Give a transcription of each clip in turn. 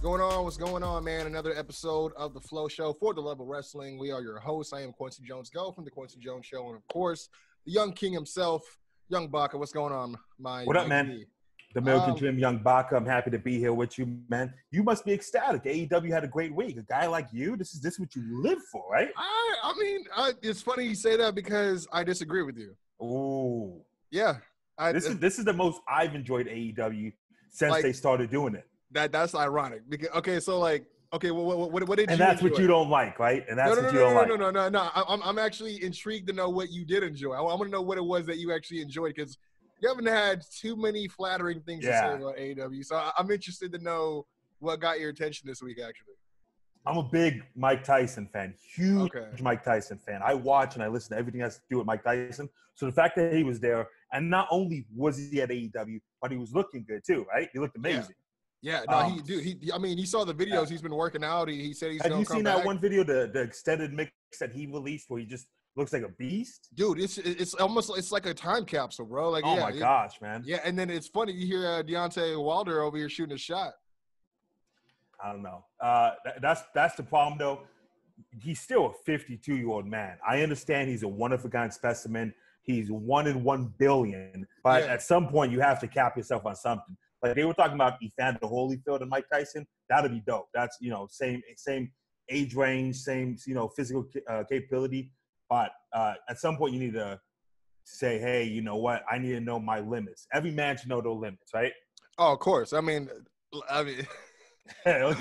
going on? What's going on, man? Another episode of the Flow Show for the Love of Wrestling. We are your hosts. I am Kwency Jones Go from the Kwency Jones Show, and of course, the Young King himself, Young Baca. What's going on, my? What up, man? The American Dream, Young Baca. I'm happy to be here with you, man. You must be ecstatic. AEW had a great week. A guy like you, this is what you live for, right? I mean, it's funny you say that because I disagree with you. Ooh, yeah. This is the most I've enjoyed AEW since they started doing it. That's ironic because what did you? And that's enjoy? what you don't like, right? And that's what you don't like. No. I'm actually intrigued to know what you did enjoy. I want to know what it was that you actually enjoyed because you haven't had too many flattering things to say about AEW. So I'm interested to know what got your attention this week. Actually, I'm a big Mike Tyson fan, huge Mike Tyson fan. I watch and I listen to everything that has to do with Mike Tyson. So the fact that he was there, and not only was he at AEW, but he was looking good too, right? He looked amazing. Yeah, no, you saw the videos. He's been working out. He said he's going to come back. Have you seen that one video, the extended mix that he released where he just looks like a beast? Dude, it's almost like a time capsule, bro. Like, oh my gosh, man. Yeah, and then it's funny. You hear Deontay Wilder over here shooting a shot. I don't know. That's the problem, though. He's still a 52-year-old man. I understand he's a one-of-a-kind specimen. He's 1 in 1 billion. But at some point, you have to cap yourself on something. Like they were talking about Evander Holyfield and Mike Tyson. That'd be dope. That's, same age range, same, physical capability. But at some point you need to say, hey, you know what? I need to know my limits. Every man should know their limits, right? Oh, of course. I mean,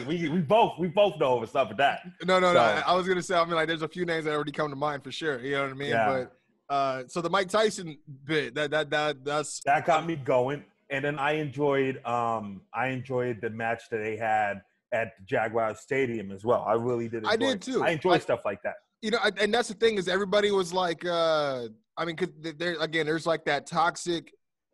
we both know what's up with that. No. I was gonna say, there's a few names that already come to mind for sure. You know what I mean? Yeah. But so the Mike Tyson bit that got me going. And then I enjoyed the match that they had at the Jaguar Stadium as well. I really did. I did too. I enjoy stuff like that. And that's the thing is everybody was like, because there's like that toxic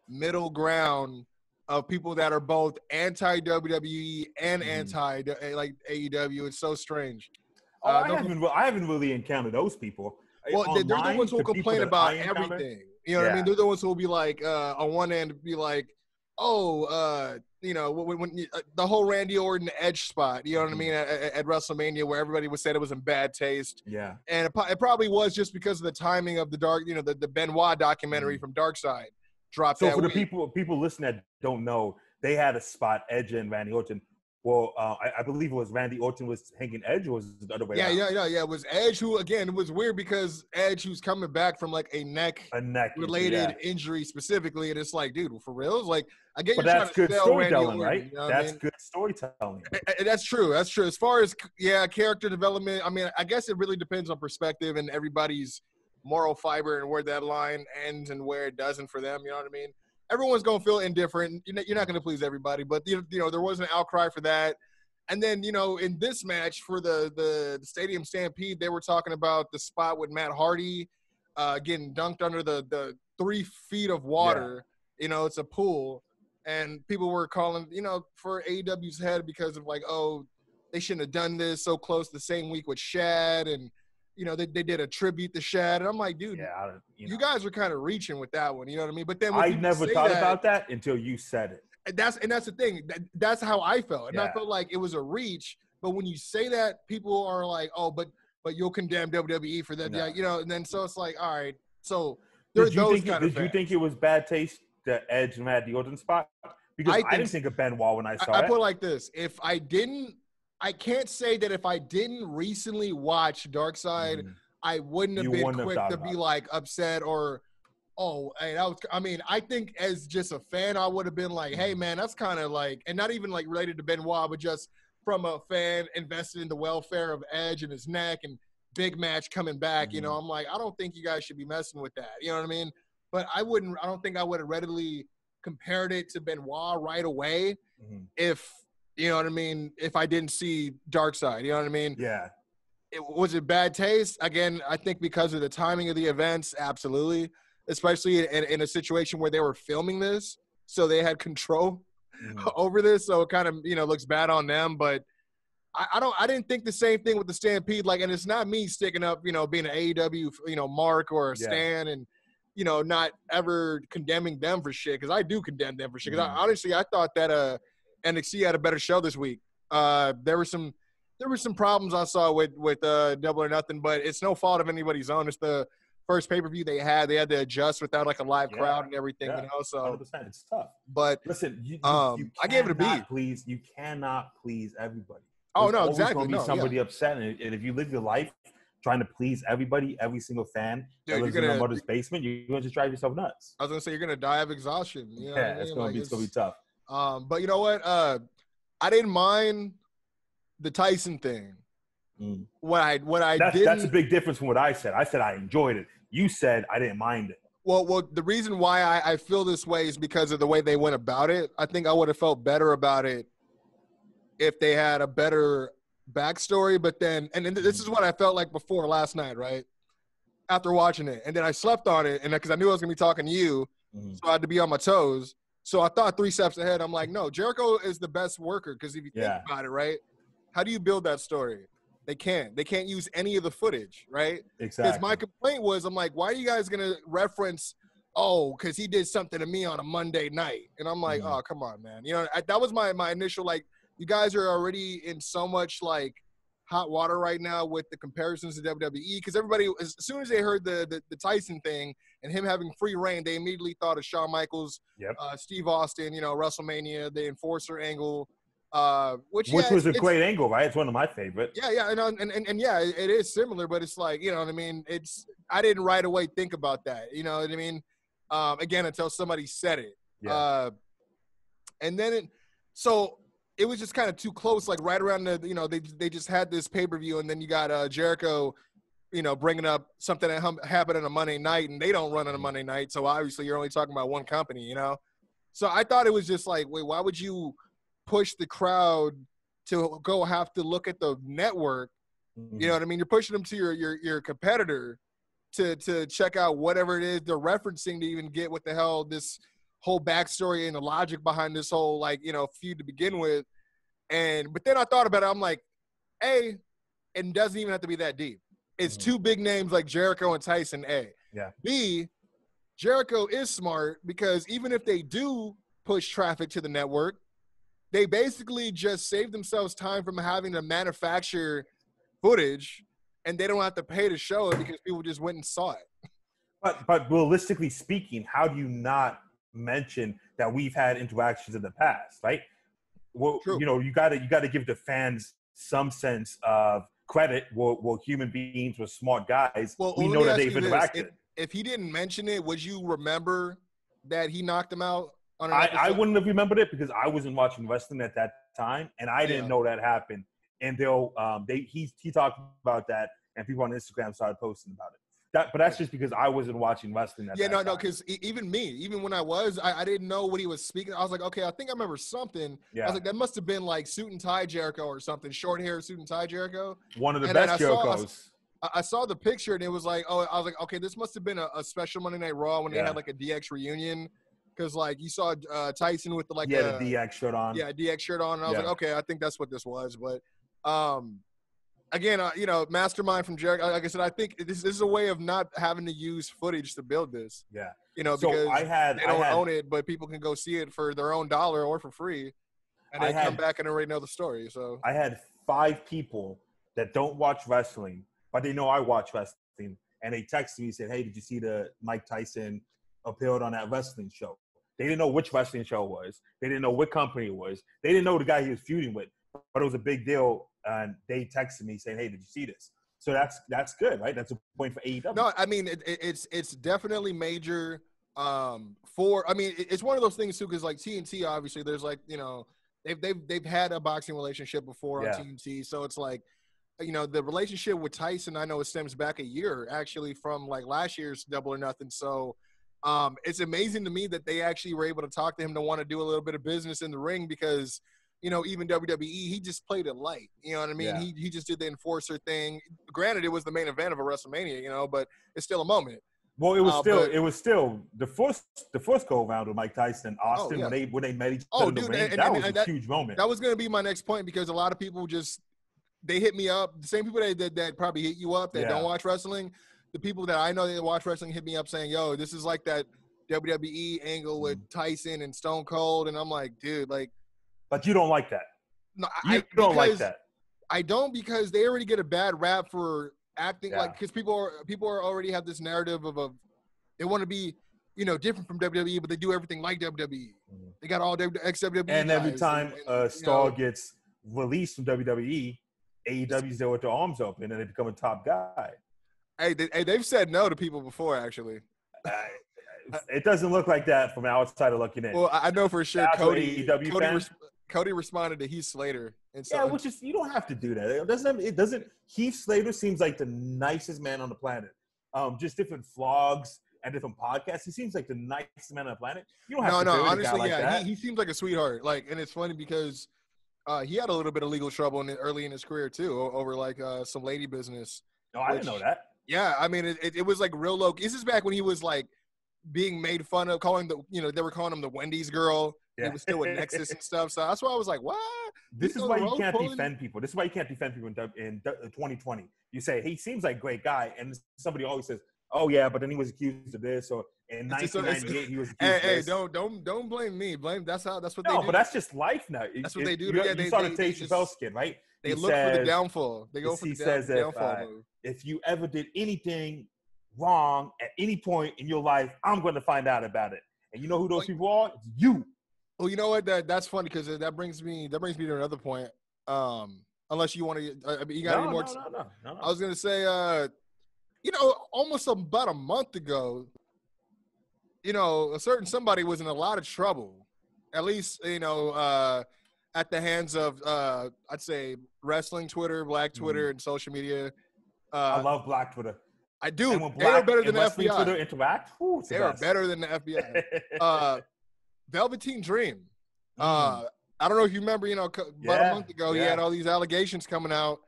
middle ground of people that are both anti-WWE and anti like AEW. It's so strange. I haven't really encountered those people. Well, they're the ones who will complain about everything. You know what I mean? They're the ones who will be like, on one end, be like, when the whole Randy Orton Edge spot, you know what I mean, at WrestleMania, where everybody said it was in bad taste. Yeah. And it probably was just because of the timing of the the Benoit documentary from Dark Side dropped. So for the people listening that don't know, they had a spot, Edge and Randy Orton. Well, I believe it was Randy Orton was hanging Edge, or was it the other way around? Yeah. It was Edge who, again, it was weird because Edge, who's coming back from like a neck-related injury specifically, and it's like, dude, for real? It's like, I get but you're that's trying to good sell Randy storytelling, Orton, right? That's good storytelling. That's true. That's true. As far as, character development, I guess it really depends on perspective and everybody's moral fiber and where that line ends and where it doesn't for them, you know what I mean? Everyone's going to feel indifferent. You're not going to please everybody, but, there was an outcry for that. And then, in this match for the Stadium Stampede, they were talking about the spot with Matt Hardy getting dunked under the 3 feet of water. Yeah. It's a pool. And people were calling, for AEW's head because of like, oh, they shouldn't have done this so close the same week with Shad. And, they did a tribute to Shad. And I'm like, dude, you guys are kind of reaching with that one. You know what I mean? But then I never thought about that until you said it. And that's the thing. That's how I felt. And I felt like it was a reach. But when you say that, people are like, oh, but you'll condemn WWE for that. No. Yeah, and then so it's like, all right. So did you think it was bad taste, the Edge and Randy Orton spot? Because I didn't think of Benoit when I saw it. I put it like this. I can't say that if I didn't recently watch Dark Side, I wouldn't have been quick to be like upset or – oh, hey, I think as just a fan, I would have been like, hey, man, that's kind of like, and not even like related to Benoit, but just from a fan invested in the welfare of Edge and his neck and big match coming back, I'm like, I don't think you guys should be messing with that. You know what I mean? But I don't think I would have readily compared it to Benoit right away if, you know what I mean, if I didn't see Dark Side, you know what I mean? Yeah. Was it bad taste? Again, I think because of the timing of the events, absolutely. Especially in a situation where they were filming this, so they had control over this. So it kind of, looks bad on them. But I didn't think the same thing with the Stampede. Like, and it's not me sticking up, being an AEW, mark or a stan and, not ever condemning them for shit. Because I do condemn them for shit. Because honestly, I thought that NXT had a better show this week. There were some problems I saw with Double or Nothing, but it's no fault of anybody's own. It's the first pay-per-view they had to adjust without like a live crowd and everything, so 100%. It's tough. But listen, you I gave it a B. You cannot please everybody. There's always exactly. Going to be somebody upset, and if you live your life trying to please everybody, every single fan that lives in their mother's basement, you're going to drive yourself nuts. I was going to say you're going to die of exhaustion. You know it's going to be tough. But you know what? I didn't mind the Tyson thing. That's a big difference from what I said. I said I enjoyed it. You said I didn't mind it. Well, the reason why I feel this way is because of the way they went about it. I think I would have felt better about it if they had a better backstory. But then, and this is what I felt like before last night, right? After watching it. And then I slept on it, and because I knew I was going to be talking to you, so I had to be on my toes. So I thought 3 steps ahead. I'm like, no, Jericho is the best worker because if you think about it, right, how do you build that story? They can't use any of the footage, right? Exactly. Because my complaint was, I'm like, why are you guys going to reference, because he did something to me on a Monday night? And I'm like, oh, come on, man. You know, that was my initial, like, you guys are already in so much, like, hot water right now with the comparisons to WWE because everybody, as soon as they heard the Tyson thing and him having free reign, they immediately thought of Shawn Michaels, Steve Austin, WrestleMania, the Enforcer angle, which was a great angle, right? It's one of my favorites. Yeah, and yeah, it is similar, but it's like, you know what I mean? I didn't right away think about that, you know what I mean? Again, until somebody said it. Yeah. And then so it was just kind of too close, like right around they just had this pay-per-view, and then you got Jericho, bringing up something that happened on a Monday night, and they don't run on a Monday night, so obviously you're only talking about one company, So I thought it was just like, wait, why would you push the crowd to go have to look at the network? You know what I mean? You're pushing them to your competitor to check out whatever it is they're referencing to even get what the hell this whole backstory and the logic behind this whole feud to begin with. But then I thought about it. I'm like, A, it doesn't even have to be that deep. It's two big names like Jericho and Tyson. A. Yeah. B, Jericho is smart because even if they do push traffic to the network, they basically just save themselves time from having to manufacture footage, and they don't have to pay to show it because people just went and saw it. But realistically speaking, how do you not mention that we've had interactions in the past, right? Well, True. You got to give the fans some sense of credit. We're human beings, we're smart guys. Well, we know that they've interacted. If he didn't mention it, would you remember that he knocked him out on an episode? I wouldn't have remembered it because I wasn't watching wrestling at that time, and I didn't know that happened. And he talked about that, and people on Instagram started posting about it. But that's just because I wasn't watching wrestling at that time. Because even when I was, I didn't know what he was speaking. I was like, okay, I think I remember something. Yeah. I was like, that must have been like suit and tie Jericho or something, short hair suit and tie Jericho. One of the best Jerichos. I saw the picture, and it was like, I was like, okay, this must have been a special Monday Night Raw when they had like a DX reunion. Because, like, you saw Tyson with the DX shirt on. Yeah, DX shirt on. And I was like, okay, I think that's what this was. But, again, mastermind from Jericho. Like I said, I think this is a way of not having to use footage to build this. Yeah. Because they don't own it, but people can go see it for their own dollar or for free. And then come back and already know the story. So I had 5 people that don't watch wrestling, but they know I watch wrestling. And they texted me and said, hey, did you see the Mike Tyson appeared on that wrestling show? They didn't know which wrestling show it was. They didn't know what company it was. They didn't know the guy he was feuding with. But it was a big deal, and they texted me saying, hey, did you see this? So that's good, right? That's a point for AEW. No, I mean, it's definitely major it's one of those things, too, because, like, TNT, obviously, there's, like, they've had a boxing relationship before on TNT. So it's like, the relationship with Tyson, I know it stems back a year, actually, from, like, last year's Double or Nothing. So it's amazing to me that they actually were able to talk to him to want to do a little bit of business in the ring because, even WWE, he just played it light. You know what I mean? Yeah. He just did the Enforcer thing. Granted, it was the main event of a WrestleMania, but it's still a moment. Well, it was still the first go around with Mike Tyson and Austin when they met each other in the ring. That was a huge moment. That was going to be my next point because a lot of people they hit me up. The same people that probably hit you up that don't watch wrestling. The people that I know that watch wrestling hit me up saying, yo, this is like that WWE angle with Tyson and Stone Cold. And I'm like, dude, like. But you don't like that. No, You don't like that. I don't, because they already get a bad rap for acting like, because people are already have this narrative of they want to be, different from WWE, but they do everything like WWE. They got all ex-WWE And every guys, time a star gets released from WWE, AEW's there with their arms open and they become a top guy. Hey, they've said no to people before, actually. It doesn't look like that from outside of looking in. Well, I know for sure Cody responded to Heath Slater. Which is, you don't have to do that. It doesn't. Heath Slater seems like the nicest man on the planet. Just different vlogs and different podcasts. He seems like the nicest man on the planet. You don't have to do it. Honestly, like that. He seems like a sweetheart. And it's funny because he had a little bit of legal trouble early in his career too, over some lady business. No, I didn't know that. Yeah, I mean, it was like real low. This is back when he was like being made fun of, they were calling him the Wendy's girl. Yeah. He was still with Nexus and stuff. So that's why I was like, what? This is why you can't defend people. This is why you can't defend people in 2020. You say, he seems like a great guy. And somebody always says, oh, yeah, but then he was accused of this. Or in 1998, he was accused of this. Hey, don't blame me. That's what they do. No, but that's just life now. That's what they do. You saw the Dave Chappelle skit, right? They look for the downfall. They go for the downfall move. If you ever did anything wrong at any point in your life, I'm going to find out about it. And you know who those people are? It's you. Well, you know what? That's funny, because that brings me to another point. Unless you want to, you got any more? No. I was going to say, almost about a month ago, a certain somebody was in a lot of trouble. At least, at the hands of, I'd say, wrestling Twitter, Black Twitter, and social media. I love Black Twitter. I do. They are better than the FBI. Twitter interact. They are better than the FBI. Velveteen Dream. I don't know if you remember, about a month ago, he had all these allegations coming out.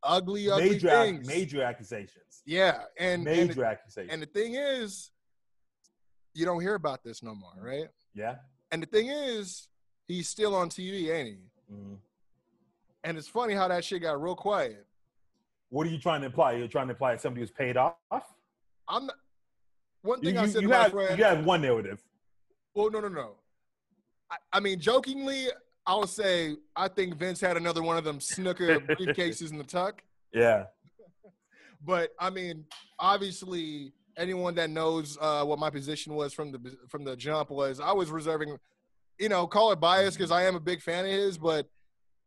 Ugly things. Major accusations. Yeah. Major accusations. And the thing is, you don't hear about this no more, right? Yeah. And the thing is, he's still on TV, ain't he? And it's funny how that shit got real quiet. What are you trying to imply? You're trying to imply somebody was paid off? I'm not. One thing I said to my friend. You have one narrative. Well, no. I mean, jokingly, I'll say I think Vince had another one of them snooker briefcases in the tuck. Yeah. But I mean, obviously, anyone that knows what my position was from the jump was I was reserving, call it bias because I am a big fan of his, but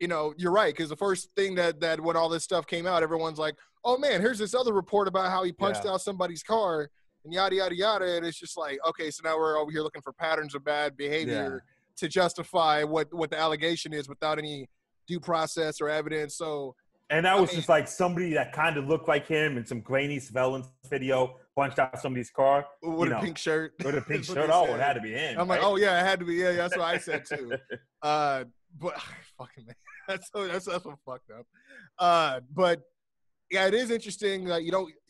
you're right, because the first thing that when all this stuff came out, everyone's like, oh man, here's this other report about how he punched out somebody's car and yada yada yada, and it's just like, okay, so now we're over here looking for patterns of bad behavior to justify what the allegation is without any due process or evidence. So, and that was just like somebody that kind of looked like him in some grainy surveillance video punched out somebody's car with a pink shirt. With a pink shirt. Oh, it had to be him. I'm like, oh yeah, it had to be. Yeah, that's what I said too. But fucking man, that's what fucked up. But yeah, it is interesting.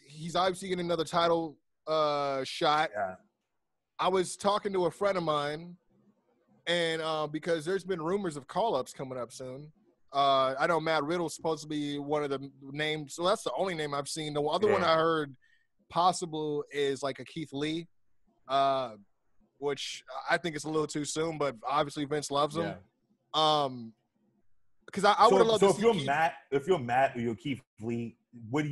He's obviously getting another title shot. Yeah. I was talking to a friend of mine, and because there's been rumors of call-ups coming up soon. I know Matt Riddle's supposed to be one of the names, so that's the only name I've seen. The other one I heard possible is like a Keith Lee, which I think is a little too soon, but obviously Vince loves him. Because I would have loved to see if you're Matt or you're Keith Lee, would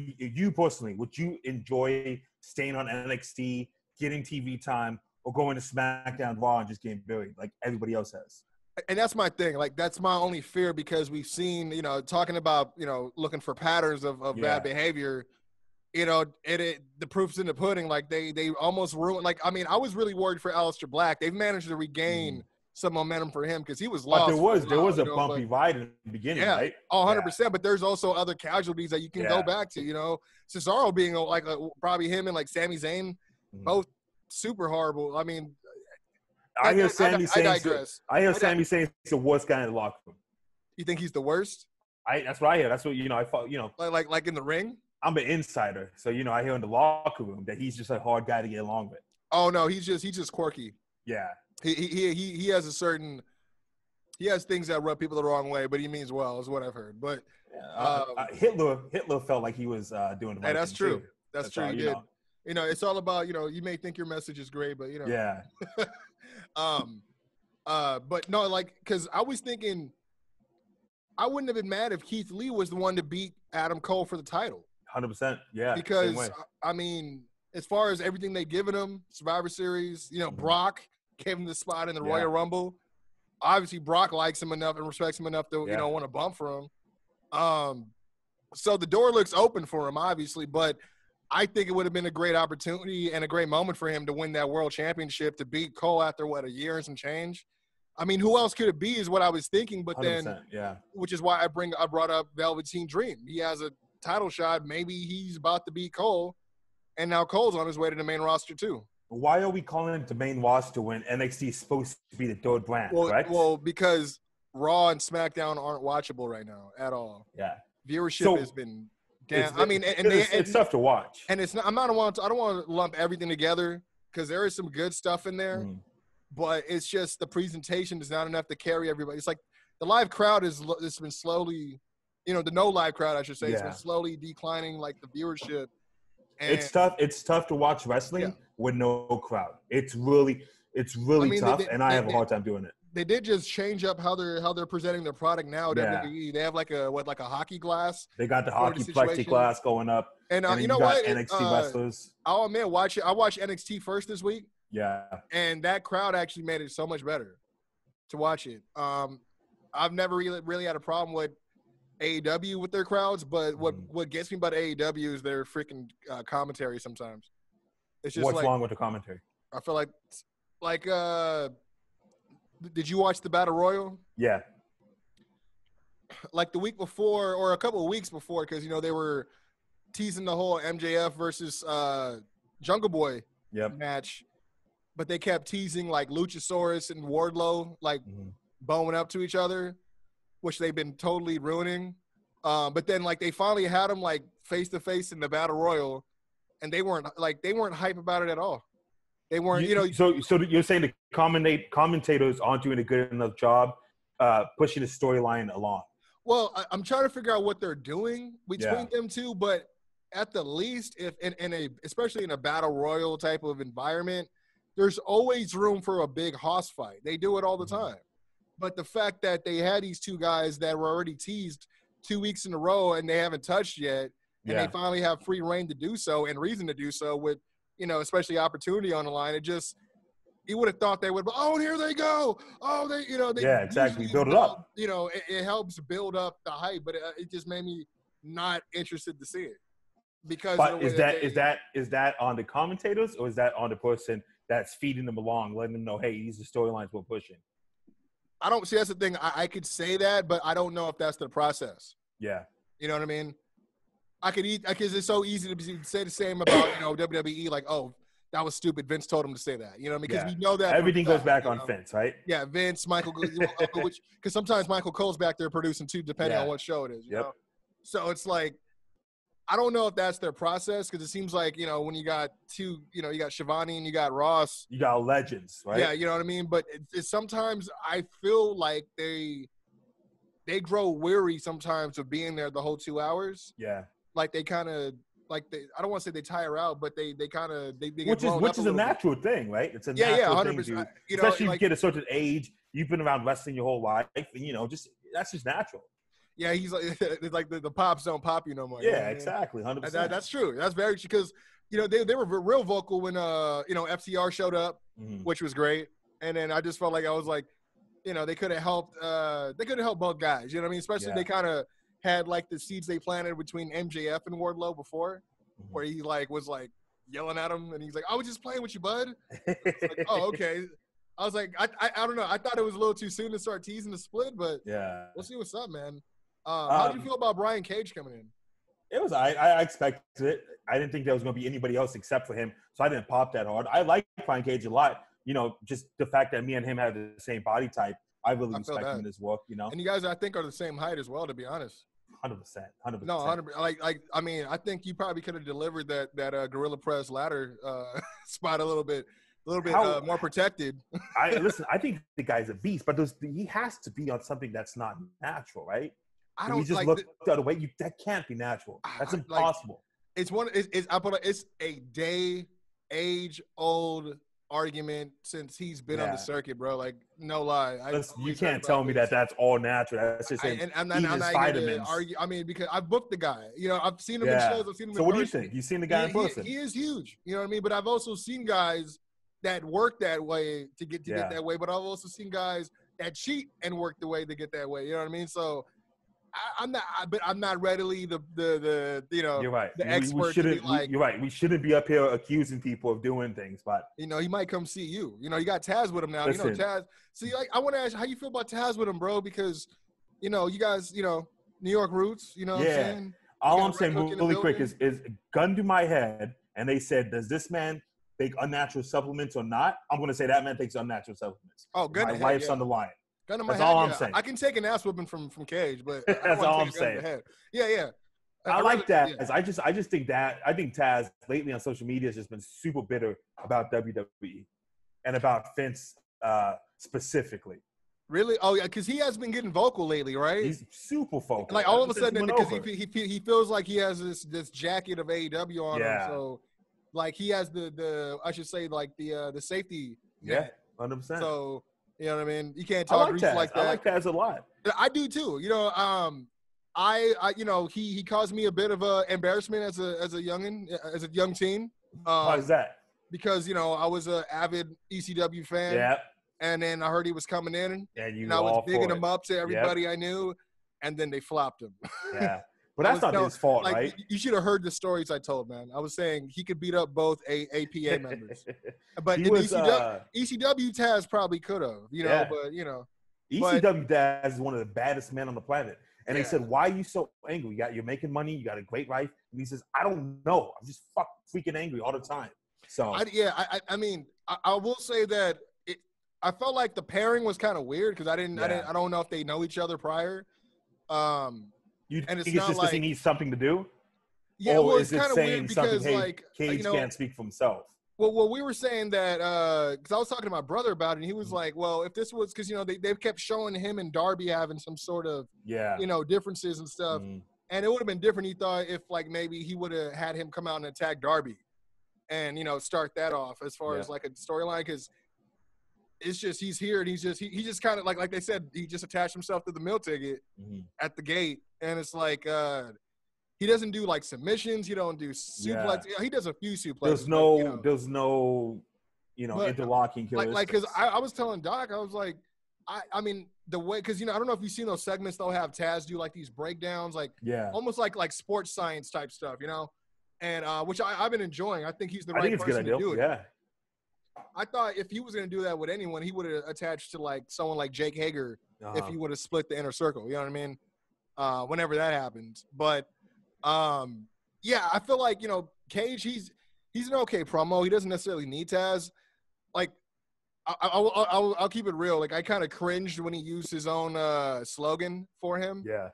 you enjoy staying on NXT, getting TV time, or going to SmackDown Raw and just getting buried like everybody else has? And that's my thing. Like, that's my only fear, because we've seen, talking about, looking for patterns of bad behavior, the proof's in the pudding. Like, they almost ruined. Like, I mean, I was really worried for Aleister Black. They've managed to regain some momentum for him because he was lost. But there was a bumpy ride in the beginning, right? 100%. Yeah. But there's also other casualties that you can go back to, Cesaro being probably him and like Sami Zayn, both super horrible. I mean, I hear Sami saying he's the worst guy in the locker room. You think he's the worst? That's what I hear. That's what I thought. Like in the ring. I'm an insider, so I hear in the locker room that he's just a hard guy to get along with. Oh no, he's just quirky. Yeah. He has things that rub people the wrong way, but he means well, is what I've heard. But Hitler felt like he was doing the right thing. That's true. Too. That's true. He did. It's all about you may think your message is great, but Yeah. But no, like, because I was thinking, I wouldn't have been mad if Keith Lee was the one to beat Adam Cole for the title. 100%. Yeah. Because, I mean, as far as everything they've given him, Survivor Series, Brock gave him the spot in the Royal Rumble. Obviously, Brock likes him enough and respects him enough to, want to bump for him. So the door looks open for him, obviously, but I think it would have been a great opportunity and a great moment for him to win that world championship, to beat Cole after, a year and some change. I mean, who else could it be is what I was thinking, but then, which is why I brought up Velveteen Dream. He has a title shot. Maybe he's about to beat Cole, and now Cole's on his way to the main roster too. Why are we calling him the main roster when NXT is supposed to be the third brand, correct? Well, because Raw and SmackDown aren't watchable right now at all. Yeah. Viewership has been down. It's tough to watch. And it's not. I don't want to lump everything together because there is some good stuff in there. But it's just the presentation is not enough to carry everybody. It's like the live crowd it's been slowly, the no live crowd, I should say, it's been slowly declining, like the viewership. And it's tough to watch wrestling with no crowd. It's really tough, and I have a hard time doing it. They did just change up how they're presenting their product now. WWE. They have like a hockey glass. They got the hockey plexiglass going up. And you know what? NXT wrestlers. I'll admit, I watched NXT first this week. Yeah. And that crowd actually made it so much better to watch it. I've never really had a problem with AEW with their crowds, but what gets me about AEW is their freaking commentary sometimes. It's just what's wrong with the commentary? I feel like did you watch the Battle Royal? Yeah. Like the week before or a couple of weeks before, because they were teasing the whole MJF versus Jungle Boy match. But they kept teasing like Luchasaurus and Wardlow, like bowing up to each other, which they've been totally ruining. But then like they finally had them like face to face in the Battle Royal, and they weren't hype about it at all. They weren't, So you're saying the commentators aren't doing a good enough job pushing the storyline along? Well, I'm trying to figure out what they're doing between them two, but at the least, if especially in a Battle Royal type of environment, there's always room for a big hoss fight. They do it all the time. But the fact that they had these two guys that were already teased 2 weeks in a row and they haven't touched yet, and they finally have free reign to do so and reason to do so with, especially opportunity on the line, you would have thought they would, oh, here they go. Oh, they exactly. Build it up. It helps build up the hype, but it just made me not interested to see it. Because is that on the commentators or is that on the person that's feeding them along, letting them know, hey, these are storylines we're pushing? I don't see. That's the thing. I could say that, but I don't know if that's the process. Yeah. You know what I mean? Because it's so easy to say the same about, WWE, like, oh, that was stupid. Vince told him to say that. You know, because we know that. Everything goes back on Vince, right? Yeah, Vince, Michael, because sometimes Michael Cole's back there producing too, depending on what show it is. You know? So it's like, I don't know if that's their process, because it seems like, when you got two, you got Shivani and you got Ross. You got legends, right? Yeah, you know what I mean? But it's sometimes I feel like they grow weary sometimes of being there the whole 2 hours. Yeah. Like they kind of, I don't want to say they tire out, but they kind of, which is a natural thing, right? It's a natural thing, especially if you get a certain age, you've been around wrestling your whole life, and, that's just natural. Yeah, he's like, it's like the pops don't pop you no more. Yeah, exactly, 100%. That's true. That's very true, because they were real vocal when FTR showed up, which was great. And then I just felt like I was like, they could have helped. They could have helped both guys. You know what I mean? Especially they kind of had like the seeds they planted between MJF and Wardlow before, where he was yelling at him, and he's like, "I was just playing with you, bud." Like, oh, okay. I was like, I don't know. I thought it was a little too soon to start teasing the split, but we'll see what's up, man. How do you feel about Brian Cage coming in? It was I expected it. I didn't think there was going to be anybody else except for him, so I didn't pop that hard. I like Brian Cage a lot. Just the fact that me and him have the same body type, I really respect him in his work. And you guys, I think, are the same height as well, to be honest. 100%. No, 100%. I mean, I think you probably could have delivered that gorilla press ladder spot a little bit more protected. I think the guy's a beast, but he has to be on something that's not natural, right? I don't just look the other way. That can't be natural. That's impossible. It's a day age old argument since he's been on the Yeah. circuit, bro. Like, no lie. Listen, you can't tell me that that's all natural. That's just him I'm eating his not here to vitamins. argue. I mean, because I've booked the guy. You know, I've seen him in Yeah. shows. I've seen him So in what do you person. think? You've seen the guy in person? He is huge. You know what I mean? But I've also seen guys that work that way to get that way. But I've also seen guys that cheat and work the way to get that way. You know what I mean? So I'm not readily the You're right. the expert to be like. You're right. We shouldn't be up here accusing people of doing things, but You know, he might come see you. You know, you got Taz with him now. Listen. You know, Taz. See, like, I want to ask you how you feel about Taz with him, bro, because, you know, you guys, you know, New York roots, you know what I'm saying? All I'm saying really quick is gun to my head, and they said, does this man take unnatural supplements or not? I'm going to say that man takes unnatural supplements. Oh, gun my to life's head, on the line. Gun to my That's head, all I'm saying. I can take an ass whipping from Cage, but I don't That's want all to I'm take a gun to saying. the head. Yeah. I like that. Yeah. I just think Taz lately on social media has just been super bitter about WWE and about Vince specifically. Really? Oh, yeah, because he has been getting vocal lately, right? He's super vocal. Like, all of a sudden, because he he feels like he has this jacket of AEW on him, Yeah. so, like, he has the I should say, like, the safety net. 100%. So, you know what I mean? You can't I talk like grease Taz. like that. I like Taz a lot. I do too. You know, I you know, he caused me a bit of a embarrassment as a young teen. Why is that? Because, you know, I was an avid ECW fan. Yeah. And then I heard he was coming in, and I was bigging him up to everybody I knew, and then they flopped him. Yeah. But that's not his fault, like, right? You should have heard the stories I told, man. I was saying he could beat up both APA members. But ECW Taz probably could have, you know, but, you know. ECW Taz is one of the baddest men on the planet. And they said, why are you so angry? You're making money. You got a great life. And he says, I don't know. I'm just freaking angry all the time. So I mean, I will say that I felt like the pairing was kind of weird because I don't know if they know each other prior. You and think it's just because he needs something to do? Yeah, or well, is it saying something, hey, Cage can't speak for himself? Well, we were saying that because I was talking to my brother about it, and he was like, well, if this was – because, you know, they kept showing him and Darby having some sort of, you know, differences and stuff. And it would have been different, he thought, if, like, maybe he would have had him come out and attack Darby and, you know, start that off as far as, like, a storyline because – it's just he's here and he just kind of like they said, he just attached himself to the meal ticket at the gate, and it's like he doesn't do like submissions, he don't do suplex. Yeah, he does a few suplexes. There's no interlocking killers. Like because I was telling Doc, I was like, I mean the way, because, you know, I don't know if you've seen those segments they'll have Taz do like these breakdowns, like almost like sports science type stuff, you know, and which I've been enjoying. I think he's the right person to do it. Yeah. I thought if he was going to do that with anyone, he would have attached to like someone like Jake Hager if he would have split the inner circle. You know what I mean? Whenever that happens. But, yeah, I feel like, you know, Cage, he's an okay promo. He doesn't necessarily need Taz. Like, I'll keep it real. Like, I kind of cringed when he used his own slogan for him. Yeah.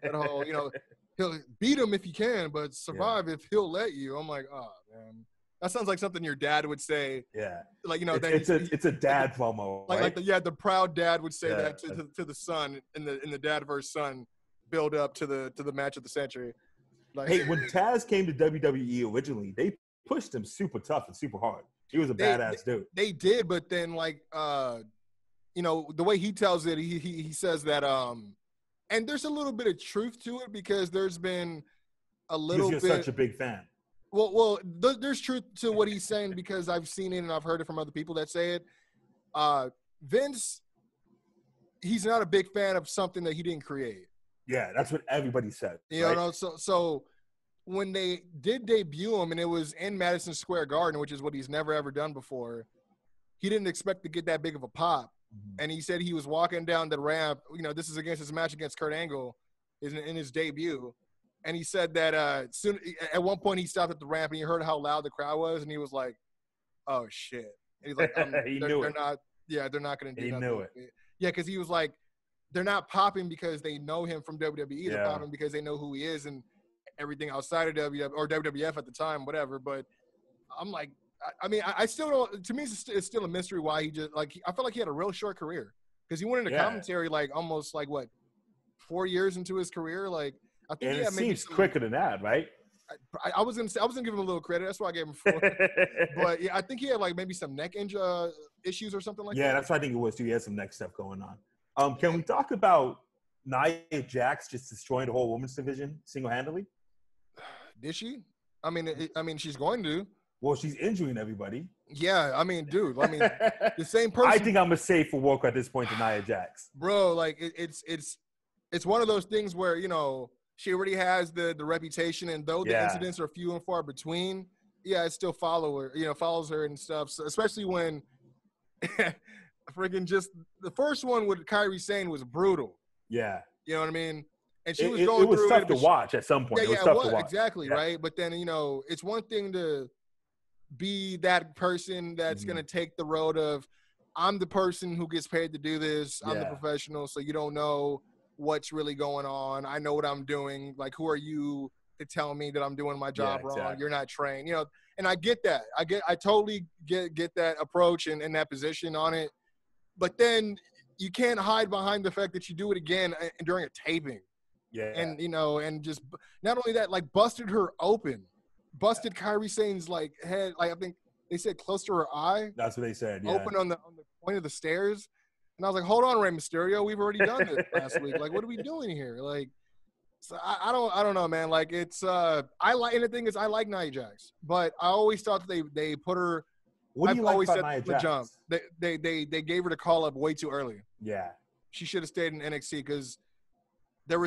That whole, you know, he'll beat him if you can, but survive if he'll let you. I'm like, oh, man. That sounds like something your dad would say. Yeah. Like, you know, it's a dad promo. Like the proud dad would say that to the son in the dad versus son build up to the match of the century. Like, hey, when Taz came to WWE originally, they pushed him super tough and super hard. He was a badass dude. They did, but then like you know, the way he tells it, he says that and there's a little bit of truth to it because there's been a little bit. You're such a big fan. Well, there's truth to what he's saying because I've seen it and I've heard it from other people that say it. Vince, he's not a big fan of something that he didn't create. Yeah, that's what everybody said. You know, so when they did debut him and it was in Madison Square Garden, which is what he's never ever done before, he didn't expect to get that big of a pop. And he said he was walking down the ramp. You know, this is against his match against Kurt Angle, in his debut. And he said that at one point he stopped at the ramp and he heard how loud the crowd was, and he was like, "Oh shit!" And he's like, "They're not. Yeah, they're not going to do nothing." He knew it. Yeah, because he was like, "They're not popping because they know him from WWE. They're popping because they know who he is and everything outside of WWF or WWF at the time, whatever." But I'm like, I mean, I still don't. To me, it's still a mystery why he just like. I felt like he had a real short career because he went into commentary like almost like what 4 years into his carear, like. I think and it seems quicker than that, right? I was gonna give him a little credit. That's why I gave him 4. But yeah, I think he had like maybe some neck issues or something like that. Yeah, that's what I think it was too. He had some neck stuff going on. Can we talk about Nia Jax just destroying the whole women's division single-handedly? Did she? I mean, she's going to. Well, she's injuring everybody. Yeah, I mean, dude. I mean, the same person. I think I'm a safe for work at this point to Nia Jax. Bro, like it's one of those things where she already has the reputation, and though the incidents are few and far between, it still follows her and stuff. So, especially when freaking just the first one with Kyrie Sane was brutal. Yeah, you know what I mean. And it was tough to watch at some point. Yeah, it was tough to watch. Exactly, right? But then, it's one thing to be that person that's going to take the road of, I'm the person who gets paid to do this. I'm the professional, so you don't know what's really going on. I know what I'm doing. Like, who are you to tell me that I'm doing my job wrong? You're not trained, and I get that. I totally get that approach and that position on it. But then you can't hide behind the fact that you do it again during a taping. Yeah. And, and just not only that, like busted her open, busted Kyrie Sane's like head. Like I think they said close to her eye. That's what they said. Yeah. Open on the point of the stairs. And I was like, hold on, Rey Mysterio. We've already done this last week. Like, what are we doing here? Like, so I don't know, man. Like it's, and the thing is I like Nia Jax, but I always thought that they put her. What do you like about Nia Jax? Jump. They gave her the call up way too early. Yeah. She should have stayed in NXT because there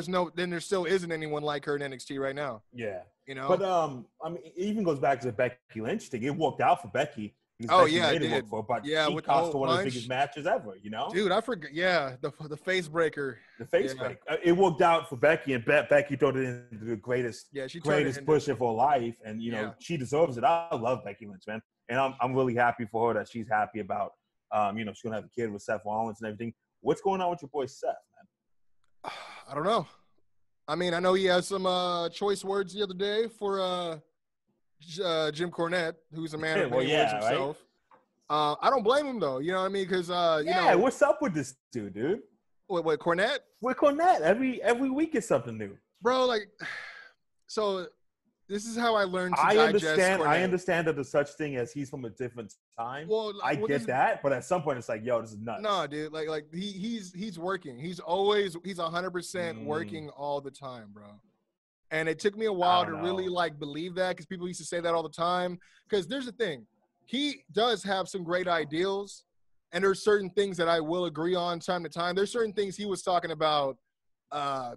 still isn't anyone like her in NXT right now. Yeah. But I mean, it even goes back to the Becky Lynch thing. It worked out for Becky. Oh yeah, it did. But she with cost her one of the biggest matches ever. Dude, I forgot. Yeah, the face breaker. The face break. It worked out for Becky, and Becky thrown it into the greatest push of her life, and she deserves it. I love Becky Lynch, man, and I'm really happy for her that she's happy about she's gonna have a kid with Seth Rollins and everything. What's going on with your boy Seth, man? I don't know. I mean, I know he has some choice words the other day for Jim Cornette, who's a man of many words himself. Right? I don't blame him though. You know what I mean? Because what's up with this dude? What Cornette? With Cornette, every week is something new, bro. Like, so this is how I learned to digest Cornette. I understand that there's such thing as he's from a different time. Well, I get that, but at some point it's like, yo, this is nuts. No, dude, like he's working. He's 100% working all the time, bro. And it took me a while to really like believe that, because people used to say that all the time. Because there's the thing, he does have some great ideals, and there's certain things that I will agree on time to time. There's certain things he was talking about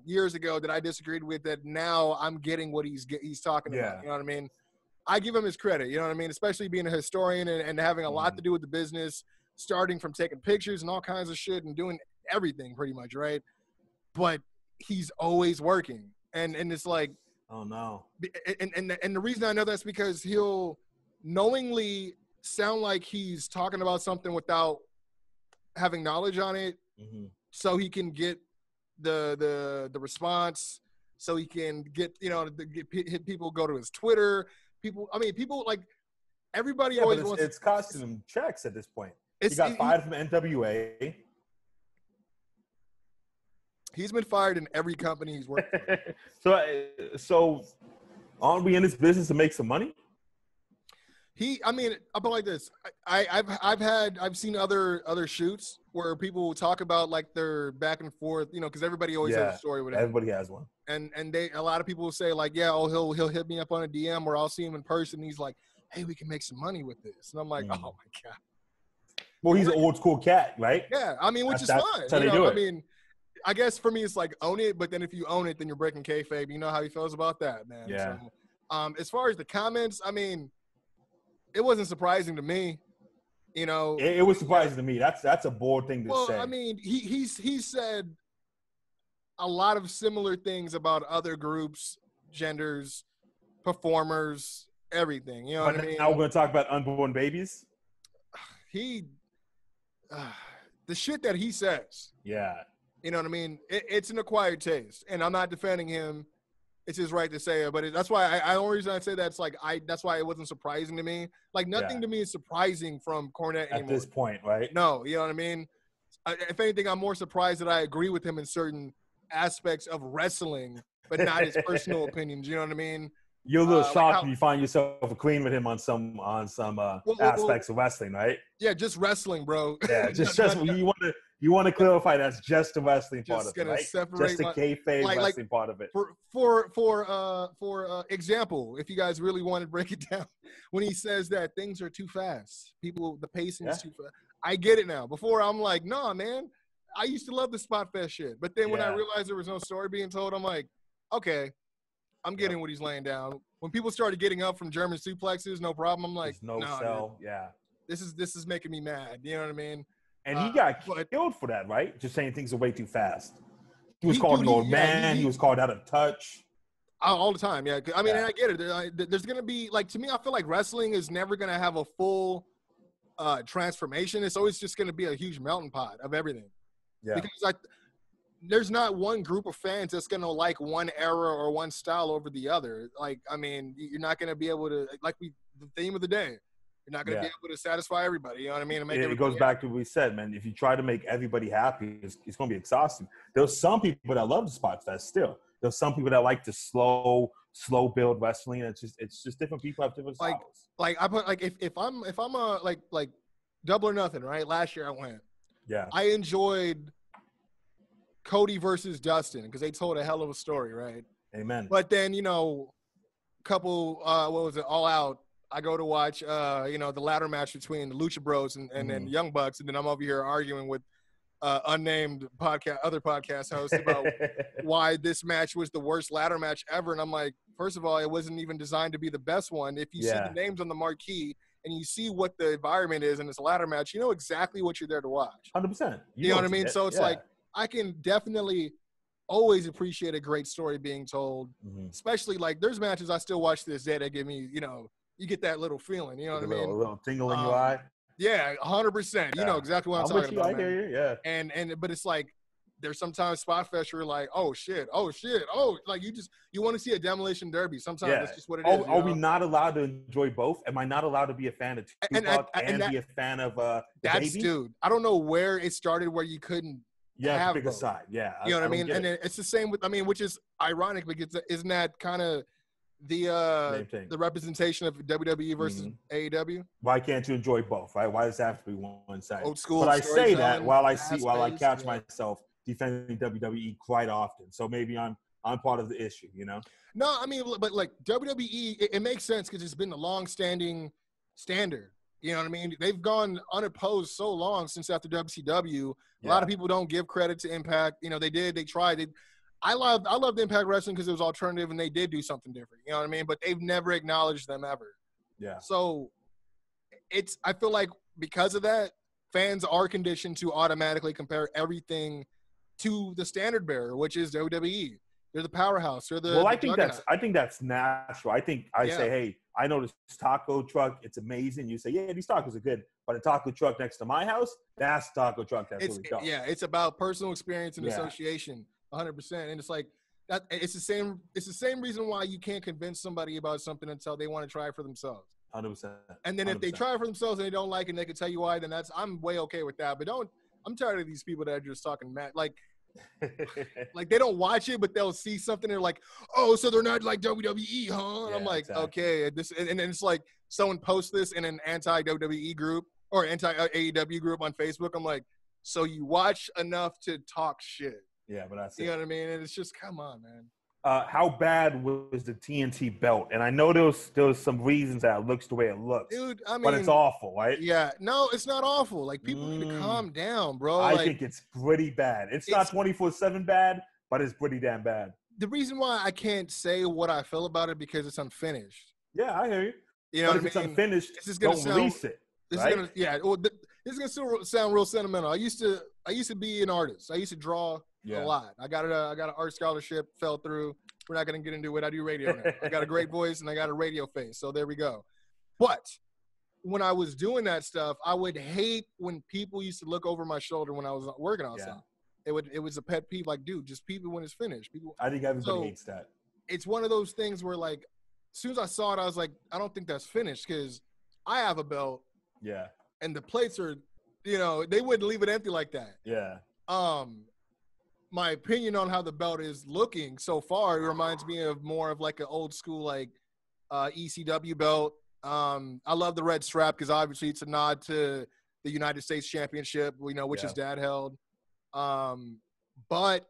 years ago that I disagreed with, that now I'm getting what he's talking about. You know what I mean? I give him his credit. You know what I mean? Especially being a historian and having a lot to do with the business, starting from taking pictures and all kinds of shit and doing everything pretty much, right? But he's always working. And it's like, oh no. And the reason I know that's because he'll knowingly sound like he's talking about something without having knowledge on it, so he can get the response, so he can get hit people go to his Twitter. People like everybody always wants. It's costing him checks at this point. He got fired from NWA. He's been fired in every company he's worked for. So aren't we in this business to make some money? I'll put it like this. I've seen other shoots where people will talk about like their back and forth, because everybody always has a story with it. Everybody has one. And a lot of people will say like, he'll hit me up on a DM, or I'll see him in person. And he's like, hey, we can make some money with this. And I'm like, oh my God. Well, he's an old school cat, right? Yeah. Which is fine. That's how they do it. I guess for me, it's like own it, but then if you own it, then you're breaking kayfabe. You know how he feels about that, man. Yeah. So, as far as the comments, it wasn't surprising to me. It was surprising to me. That's a bold thing to say. He said a lot of similar things about other groups, genders, performers, everything. You know what I mean? Now we're going to talk about unborn babies. The shit that he says. Yeah. You know what I mean? It's an acquired taste, and I'm not defending him. It's his right to say it, but that's why the only reason I say that's like that's why it wasn't surprising to me. Like nothing to me is surprising from Cornette anymore. At this point, right? No, you know what I mean? If anything, I'm more surprised that I agree with him in certain aspects of wrestling, but not his personal opinions. You know what I mean? You're a little like shocked how, when you find yourself agreeing with him on some aspects of wrestling, right? yeah, just wrestling, bro. Yeah, just you want to clarify that's just the wrestling part just of it, gonna right? separate Just the kayfabe like wrestling part of it. for example, if you guys really want to break it down, when he says that things are too fast, the pacing is too fast. I get it now. Before I'm like, nah, man. I used to love the spot fest shit, but then when I realized there was no story being told, I'm like, okay, I'm getting what he's laying down. When people started getting up from German suplexes, no problem. I'm like, there's no nah, sell, dude, yeah. this is making me mad. You know what I mean? And he got killed for that, right? Just saying things are way too fast. He was called an old man. He was called out of touch. All the time, yeah. I mean, and I get it. There's going to be, like, to me, I feel like wrestling is never going to have a full transformation. It's always just going to be a huge melting pot of everything. Yeah. Because there's not one group of fans that's going to like one era or one style over the other. Like, I mean, you're not going to be able to, the theme of the day, you're not going to be able to satisfy everybody. You know what I mean? And it goes back to what we said, man. If you try to make everybody happy, it's going to be exhausting. There's some people that love the spot fest still. There's some people that like to slow build wrestling. It's just different people have different styles. If I'm like Double or Nothing, right? Last year I went. Yeah. I enjoyed Cody versus Dustin because they told a hell of a story, right? Amen. But then, couple All Out, I go to watch the ladder match between the Lucha Bros and then Young Bucks, and then I'm over here arguing with unnamed other podcast hosts about why this match was the worst ladder match ever. And I'm like, first of all, it wasn't even designed to be the best one. If you see the names on the marquee and you see what the environment is in this ladder match, you know exactly what you're there to watch. 100%. You know what I mean? So it's like, I can definitely always appreciate a great story being told, especially like there's matches I still watch to this day that give me, you get that little feeling, you know what I mean? A little tingle in your eye. Yeah, 100%. You know exactly what I'm talking about. I hear you, yeah. But it's like there's sometimes spot fest where you're like, oh shit, like you want to see a demolition derby. Sometimes that's just what it is. Are we not allowed to enjoy both? Am I not allowed to be a fan of Tupac and be a fan of that's Baby? Dude, I don't know where it started where you couldn't have pick a side. Yeah, you know what I mean? And it's the same with which is ironic because isn't that kind of the representation of WWE versus AEW? Why can't you enjoy both, right? Why does it have to be one side? Old school. But I say that while I catch myself defending WWE quite often. So maybe I'm part of the issue, No, I mean, but like WWE, it makes sense because it's been the long-standing standard. You know what I mean? They've gone unopposed so long since after WCW. A lot of people don't give credit to Impact. They tried. I loved Impact Wrestling because it was alternative and they did do something different. You know what I mean? But they've never acknowledged them ever. Yeah. So I feel like because of that, fans are conditioned to automatically compare everything to the standard bearer, which is WWE. They're the powerhouse. They're the I think that's natural. I think I say, hey, I know this taco truck. It's amazing. You say, yeah, these tacos are good. But a taco truck next to my house, that's a taco truck. That's really tough. Yeah, it's about personal experience and association, 100%. And it's like that. It's the same reason why you can't convince somebody about something until they want to try it for themselves. 100%. And then if they try it for themselves and they don't like it, and they can tell you why. Then I'm way okay with that. But I'm tired of these people that are just talking mad. Like they don't watch it, but they'll see something. They're like, oh, so they're not like WWE, huh? And I'm like, okay. And then it's like someone posts this in an anti-WWE group or anti-AEW group on Facebook. I'm like, so you watch enough to talk shit. Yeah, but that's You know what I mean? And it's just, come on, man. How bad was the TNT belt? And I know there was some reasons that it looks the way it looks. Dude, I mean, but it's awful, right? Yeah. No, it's not awful. Like, people need to calm down, bro. I think it's pretty bad. It's not 24/7 bad, but it's pretty damn bad. The reason why I can't say what I feel about it because it's unfinished. Yeah, I hear you. You know what I mean? If it's unfinished, don't release it. This is gonna sound real sentimental. I used to be an artist. I used to draw a lot. I got an art scholarship, fell through. We're not gonna get into it. I do radio now. I got a great voice and I got a radio face. So there we go. But when I was doing that stuff, I would hate when people used to look over my shoulder when I was working outside. It was a pet peeve. Like, dude, just peep it when it's finished. I think everybody hates that. It's one of those things where, like, as soon as I saw it, I was like, I don't think that's finished because I have a belt. Yeah. And the plates are, they wouldn't leave it empty like that. Yeah. My opinion on how the belt is looking so far, it reminds me of more of like an old school, like ECW belt. I love the red strap because obviously it's a nod to the United States Championship, which his dad held. But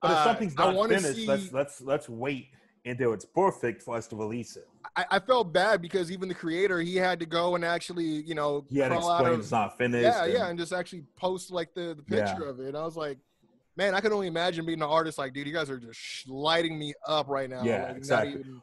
But if something's I not want to finished, see. let's wait until it's perfect for us to release it. I felt bad because even the creator, he had to go and actually, He had to crawl out explain of it's not finished. and just actually post like the picture of it. And I was like, man, I can only imagine being an artist like, dude, you guys are just lighting me up right now. Yeah, like, exactly. Not even,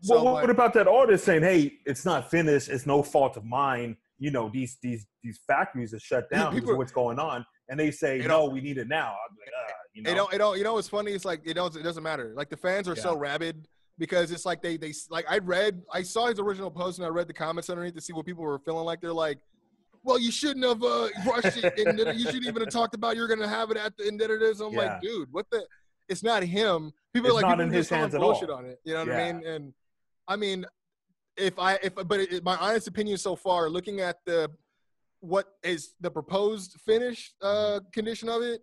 well, what about that artist saying, "Hey, it's not finished. It's no fault of mine. These factories are shut down because of what's going on," and they say, "No, we need it now." I'm like, It don't. What's funny? It's like it doesn't matter. Like the fans are so rabid because it's like they like I saw his original post and I read the comments underneath to see what people were feeling like. They're like, well, you shouldn't have rushed it. And you shouldn't even have talked about you're going to have it at the end of this. I'm like, dude, what the? It's not him. People it's are like, not people in are his just hands at bullshit all. on it. You know what I mean? And I mean, my honest opinion so far, looking at what is the proposed finish condition of it,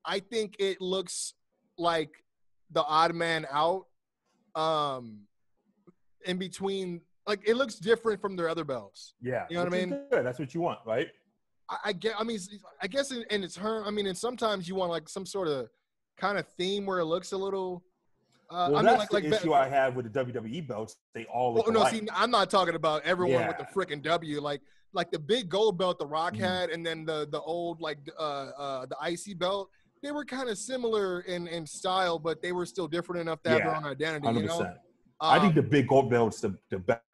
I think it looks like the odd man out. In between, like it looks different from their other belts. Yeah, you know what I mean. Good. That's what you want, right? I guess in its turn. I mean, and sometimes you want like some sort of kind of theme where it looks a little. That's the issue I have with the WWE belts. They all look alike. See, I'm not talking about everyone with the freaking W. Like the big gold belt the Rock had, and then the old the IC belt. They were kind of similar in style, but they were still different enough to have their own identity. 100%. I think the big gold belt's the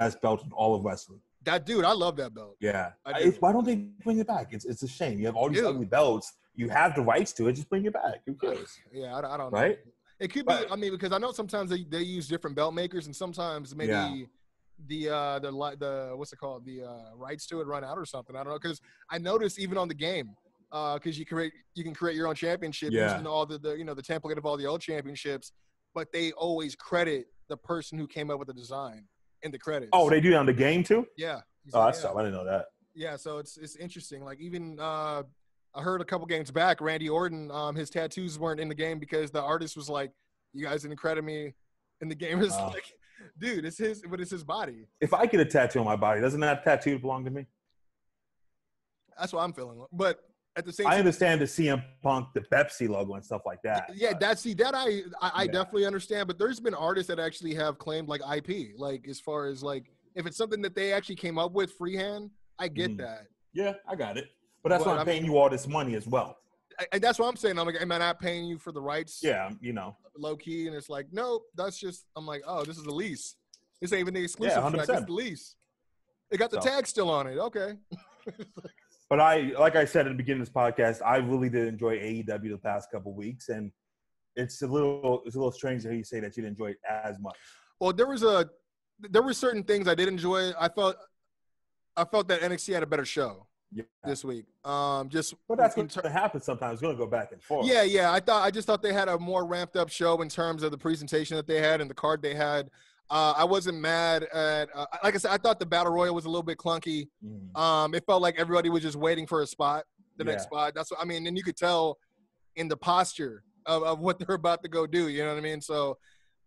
best belt in all of wrestling. That dude, I love that belt. Yeah. Why don't they bring it back? It's a shame. You have all these ugly belts. You have the rights to it. Just bring it back. Who cares? Yeah, I don't know. Right? It could be. I mean, because I know sometimes they use different belt makers, and sometimes maybe the what's it called, the rights to it run out or something. I don't know, because I noticed even on the game, because you can create your own championship using all the template of all the old championships, but they always credit the person who came up with the design in the credits. Oh, they do that on the game too? Yeah. Oh, that's tough. I didn't know that. Yeah, so it's interesting. Like even I heard a couple games back, Randy Orton, his tattoos weren't in the game because the artist was like, "You guys didn't credit me in the game." It's like, dude, it's his body. If I get a tattoo on my body, doesn't that tattoo belong to me? That's what I'm feeling. But at the same time, I understand the CM Punk, the Pepsi logo and stuff like that. Yeah, I definitely understand. But there's been artists that actually have claimed like IP, like as far as like if it's something that they actually came up with freehand, I get that. Yeah, I got it. But that's why I'm paying you all this money as well. And that's what I'm saying. I'm like, am I not paying you for the rights? Yeah, low key. And it's like, nope, that's just, I'm like, oh, this is the lease. This ain't even the exclusive track. It's the lease. It got the tag still on it. Okay. But like I said at the beginning of this podcast, I really did enjoy AEW the past couple of weeks, and it's a little strange to hear you say that you didn't enjoy it as much. Well, there were certain things I did enjoy. I felt that NXT had a better show this week. But that's going to happen sometimes. It's going to go back and forth. Yeah. I just thought they had a more ramped up show in terms of the presentation that they had and the card they had. I wasn't mad at like I said, I thought the Battle Royal was a little bit clunky. It felt like everybody was just waiting for a spot, next spot. That's what I mean. And you could tell in the posture of what they're about to go do. You know what I mean? So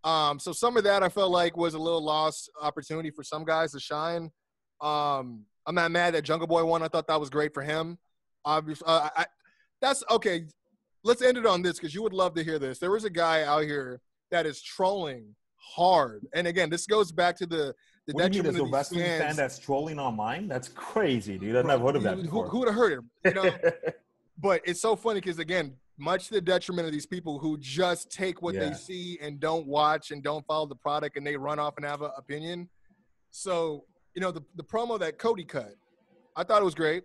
some of that I felt like was a little lost opportunity for some guys to shine. I'm not mad that Jungle Boy won. I thought that was great for him. Obviously, that's okay. Let's end it on this because you would love to hear this. There was a guy out here that is trolling hard, and again, this goes back to the what do you mean, there's a wrestling fan that's trolling online? That's crazy, dude. I've never heard of that before. Who would have heard him? But it's so funny because again, much to the detriment of these people who just take what they see and don't watch and don't follow the product, and they run off and have an opinion. So the promo that Cody cut, I thought it was great.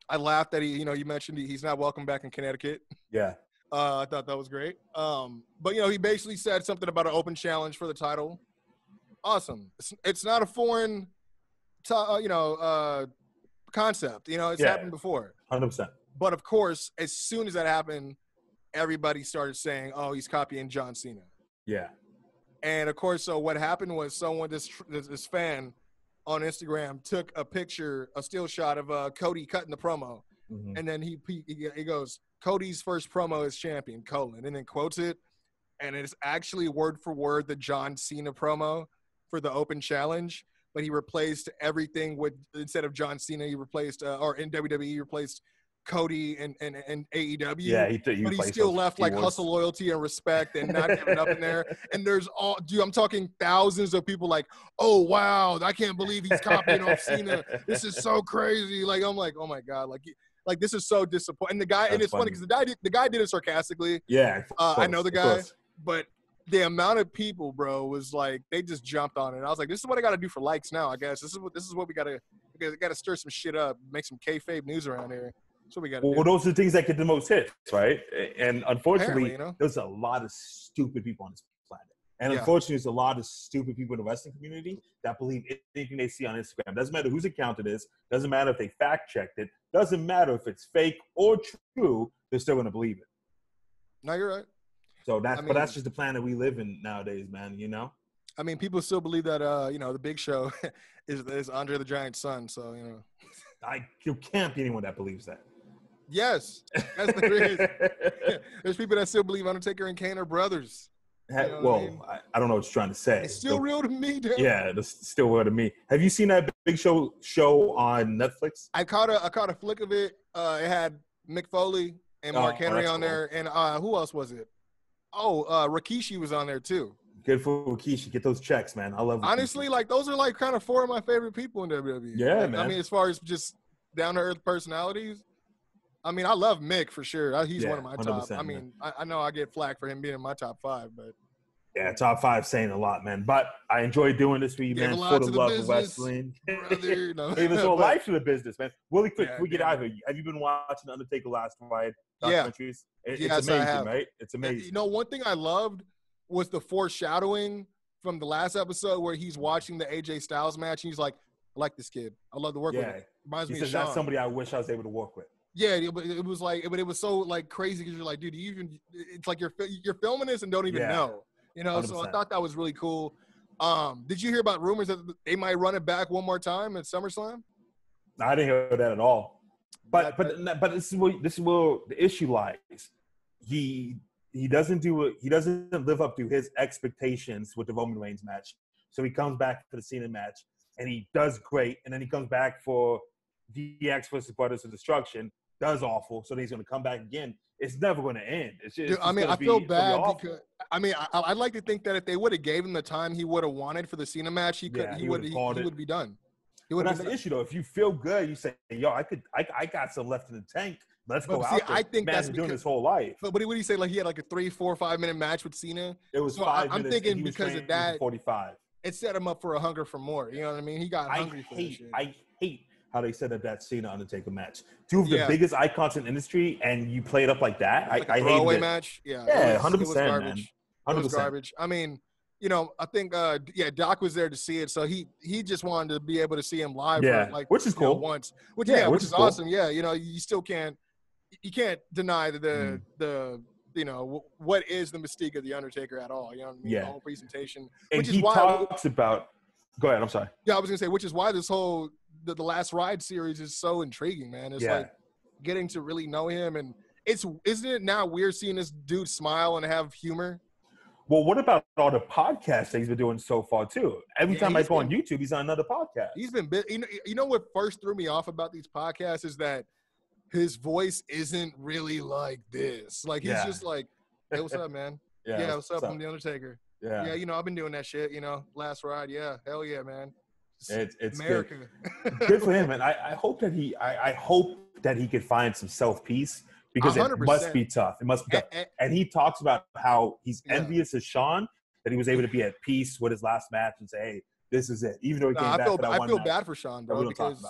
I laughed that you mentioned he's not welcome back in Connecticut. Yeah. I thought that was great. But he basically said something about an open challenge for the title. Awesome. It's not a foreign, concept. It's happened before. 100%. But of course, as soon as that happened, everybody started saying, "Oh, he's copying John Cena." Yeah. And of course, so what happened was this fan on Instagram took a picture, a still shot of Cody cutting the promo, and then he goes, "Cody's first promo as champion, : and then quotes it, and it's actually word for word the John Cena promo. for the Open Challenge, but he replaced everything with, instead of John Cena, he replaced or in WWE he replaced Cody and AEW. Yeah, he but he still left like hustle, loyalty, and respect, and not giving up in there. And there's I'm talking thousands of people like, oh wow, I can't believe he's copying off Cena. This is so crazy. Like I'm like, oh my god, like this is so disappointing. And the guy, and it's funny because the guy did it sarcastically. Yeah, I know the guy, but the amount of people, bro, was like they just jumped on it. And I was like, this is what I got to do for likes now. I guess this is what we got to stir some shit up, make some kayfabe news around here. That's what we got to do. Well, those are the things that get the most hits, right? And unfortunately, there's a lot of stupid people on this planet. And unfortunately, there's a lot of stupid people in the wrestling community that believe anything they see on Instagram. Doesn't matter whose account it is. Doesn't matter if they fact checked it. Doesn't matter if it's fake or true. They're still going to believe it. No, you're right. So but that's just the planet we live in nowadays, man. You know. I mean, people still believe that the Big Show is Andre the Giant's son. So you can't be anyone that believes that. Yes, there is. There's people that still believe Undertaker and Kane are brothers. I don't know what you're trying to say. It's still real to me, dude. Yeah, it's still real to me. Have you seen that Big Show on Netflix? I caught a flick of it. It had Mick Foley and Mark Henry on there, and who else was it? Rikishi was on there too. Good for Rikishi. Get those checks, man. I love Rikishi. Honestly, like those are like kind of four of my favorite people in WWE. Yeah, man. I mean, as far as just down to earth personalities. I mean, I love Mick for sure. He's one of my top. I mean, I know I get flack for him being in my top 5, but yeah, top 5 saying a lot, man. But I enjoy doing this for you, man. For the love of wrestling. Brother, hey, there's a life to the business, man. Really quick, before we get out of here, have you been watching Undertaker Last Ride documentaries? It's amazing, right? It's amazing. One thing I loved was the foreshadowing from the last episode where he's watching the AJ Styles match, and he's like, I like this kid. I love to work with him. Reminds me of Sean. That's somebody I wish I was able to work with. Yeah, it was like, but it was so like crazy because you're like, dude, it's like you're filming this and don't even know, 100%. So I thought that was really cool. Did you hear about rumors that they might run it back one more time at SummerSlam? I didn't hear that at all. But this is where the issue lies. He doesn't live up to his expectations with the Roman Reigns match. So he comes back for the Cena match and he does great, and then he comes back for DX versus Brothers of Destruction. Does awful, so then he's going to come back again. It's never going to end. I feel bad because I'd like to think that if they would have gave him the time he would have wanted for the Cena match, he would be done. That's the issue, though. If you feel good, you say, "Yo, I got some left in the tank. Let's go out there." I think that's doing his whole life. But what did he say? Like he had like a 3, 4, 5 minute match with Cena. It was 5 minutes. I'm thinking because of that, 45. It set him up for a hunger for more. You know what I mean? He got hungry for this shit. I hate how they set up that Cena Undertaker match. Two of the biggest icons in the industry, and you play it up like that. Like I hate it. Match. Yeah, 100%, it was garbage. Man. 100%. It was garbage. I mean, I think Doc was there to see it, so he just wanted to be able to see him live. Which is cool. Once, which is cool. Awesome. Yeah, you still can't deny the what is the mystique of the Undertaker at all. You know what I mean? The whole presentation. And which he is why talks about. Go ahead. I'm sorry. Yeah, I was gonna say, which is why this whole the Last Ride series is so intriguing, man. It's like getting to really know him, and isn't it now weird seeing this dude smile and have humor? Well, what about all the podcasts that he's been doing so far too? Every time I go on YouTube, he's on another podcast. He's been you know what first threw me off about these podcasts is that his voice isn't really like this. Like he's just like, "Hey, what's up, man? What's up? I'm the Undertaker. Yeah, I've been doing that shit. Last Ride. Yeah, hell yeah, man. It's America. Good for him, man. I hope that he could find some self peace because 100%. It must be tough. It must be tough. And he talks about how he's envious of Sean that he was able to be at peace with his last match and say, "Hey, this is it." Even though he came back for that one I feel bad for Sean, bro, because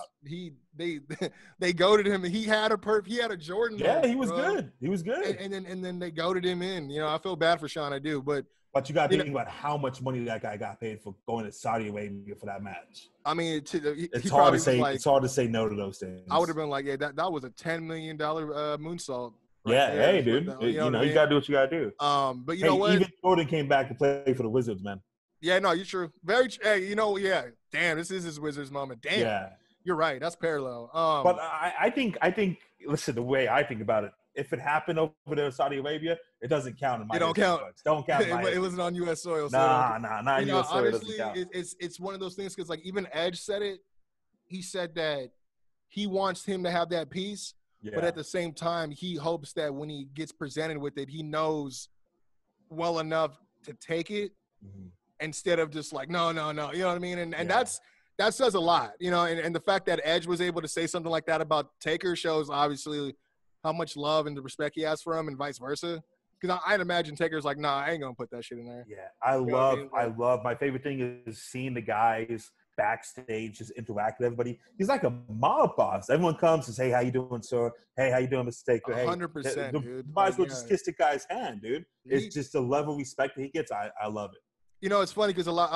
they goaded him. He had a Jordan. Yeah, he was good. He was good. And then they goaded him in. I feel bad for Sean. I do, but you got to think about how much money that guy got paid for going to Saudi Arabia for that match. I mean, it's hard to say. It's hard to say no to those things. I would have been like, that was a $10 million moonsault. Right hey, dude. You got to do what you got to do. But you know what? Even Jordan came back to play for the Wizards, man. Yeah, no, you're true. Very. Hey, damn, this is his Wizards moment. Damn. Yeah. You're right. That's parallel. But I think. Listen, the way I think about it if it happened over there in Saudi Arabia, it doesn't count in my. It don't count. Don't count. In my It wasn't on U.S. soil. So not you U.S. soil. honestly, It doesn't count. it's one of those things because like even Edge said it. He said that he wants him to have that peace, but at the same time, he hopes that when he gets presented with it, he knows well enough to take it instead of just like no. You know what I mean? And that says a lot, you know. And the fact that Edge was able to say something like that about Taker shows obviously how much love and the respect he has for him, and vice versa. Because I'd imagine Taker's like, nah, I ain't gonna put that shit in there. Yeah, I love. My favorite thing is seeing the guys backstage just interact with everybody. He's like a mob boss. Everyone comes and says, hey, how you doing, sir? Hey, how you doing, Mr. Taker? 100%, dude. Might as well just kiss the guy's hand, dude. It's just the level of respect that he gets. I love it. You know, it's funny because a lot.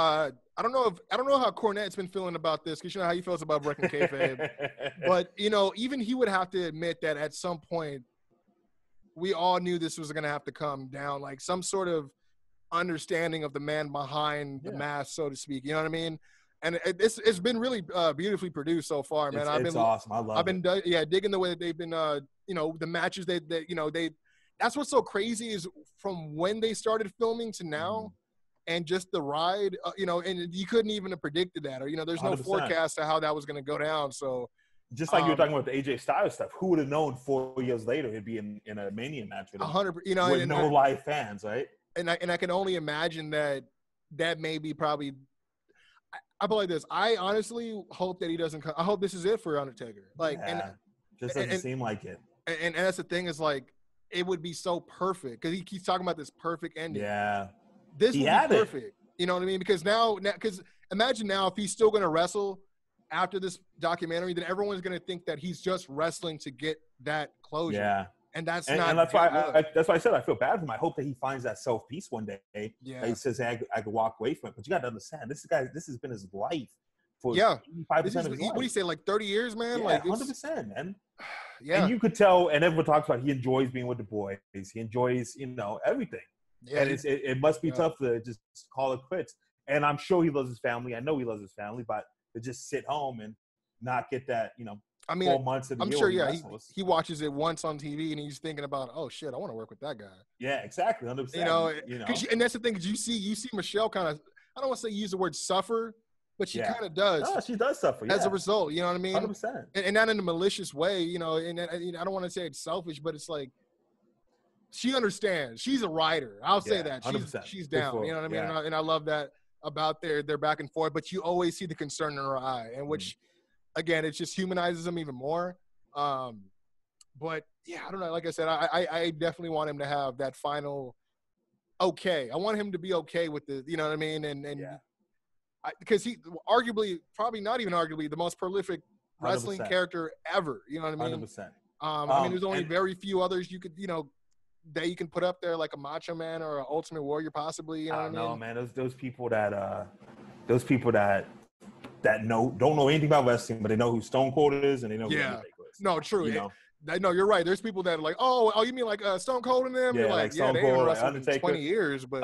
I don't know how Cornette's been feeling about this because you know how he feels about breaking kayfabe. But you know, even he would have to admit that at some point, we all knew this was going to have to come down, like some sort of understanding of the man behind the mask, so to speak. You know what I mean? And it's been really beautifully produced so far, man. It's awesome. I love it. I've been digging the way that they've been, you know, the matches they that's what's so crazy is from when they started filming to now and just the ride, you know, and you couldn't even have predicted that or, you know, there's no 100%. Forecast to how that was going to go down. So just like you were talking about the AJ Styles stuff, who would have known 4 years later he'd be in a Mania match with him? 100%, you know, with no live fans, right? And I can only imagine that may be probably – I believe this. I honestly hope that he doesn't come. I hope this is it for Undertaker. Like, just doesn't seem like it. And that's the thing is like, it would be so perfect because he keeps talking about this perfect ending. Yeah, this would be perfect. You know what I mean? Because because imagine now if he's still going to wrestle after this documentary, then everyone's going to think that he's just wrestling to get that closure. Yeah. And that's not. And that's why I said I feel bad for him. I hope that he finds that self peace one day. Yeah. That he says, hey, I could walk away from it. But you got to understand, this has been his life for 85% of his life. What do you say, like 30 years, man? Yeah, like 100%, man. Yeah. And you could tell, and everyone talks about he enjoys being with the boys. He enjoys, you know, everything. Yeah, and it must be tough to just call it quits. And I'm sure he loves his family. I know he loves his family, but to just sit home and not get that, you know, 4 months of the year. I'm sure, he watches it once on TV and he's thinking about, oh shit, I want to work with that guy. Yeah, exactly, 100%. You know, and that's the thing. You see Michelle kind of, I don't want to say use the word suffer, but she kind of does. No, she does suffer as a result. You know what I mean? 100%. And not in a malicious way. You know, and I don't want to say it's selfish, but it's like she understands. She's a writer. I'll say that. She's down. You know what I mean? Yeah. And I love that about their back and forth. But you always see the concern in her eye, and which. Again, it just humanizes him even more. But, yeah, I don't know. Like I said, I definitely want him to have that final okay. I want him to be okay with the, you know what I mean? And because he arguably, probably not even arguably, the most prolific wrestling 100%. Character ever. You know what I mean? 100%. I mean, there's only very few others you could, you know, that you can put up there like a Macho Man or an Ultimate Warrior possibly. You know what I mean? No, man. Those people that don't know anything about wrestling, but they know who Stone Cold is and they know who Undertaker is. No, true. You know? No, you're right. There's people that are like, oh, you mean like Stone Cold and them? Yeah, you're like Stone they Cold, wrestled Undertaker. 20 years, but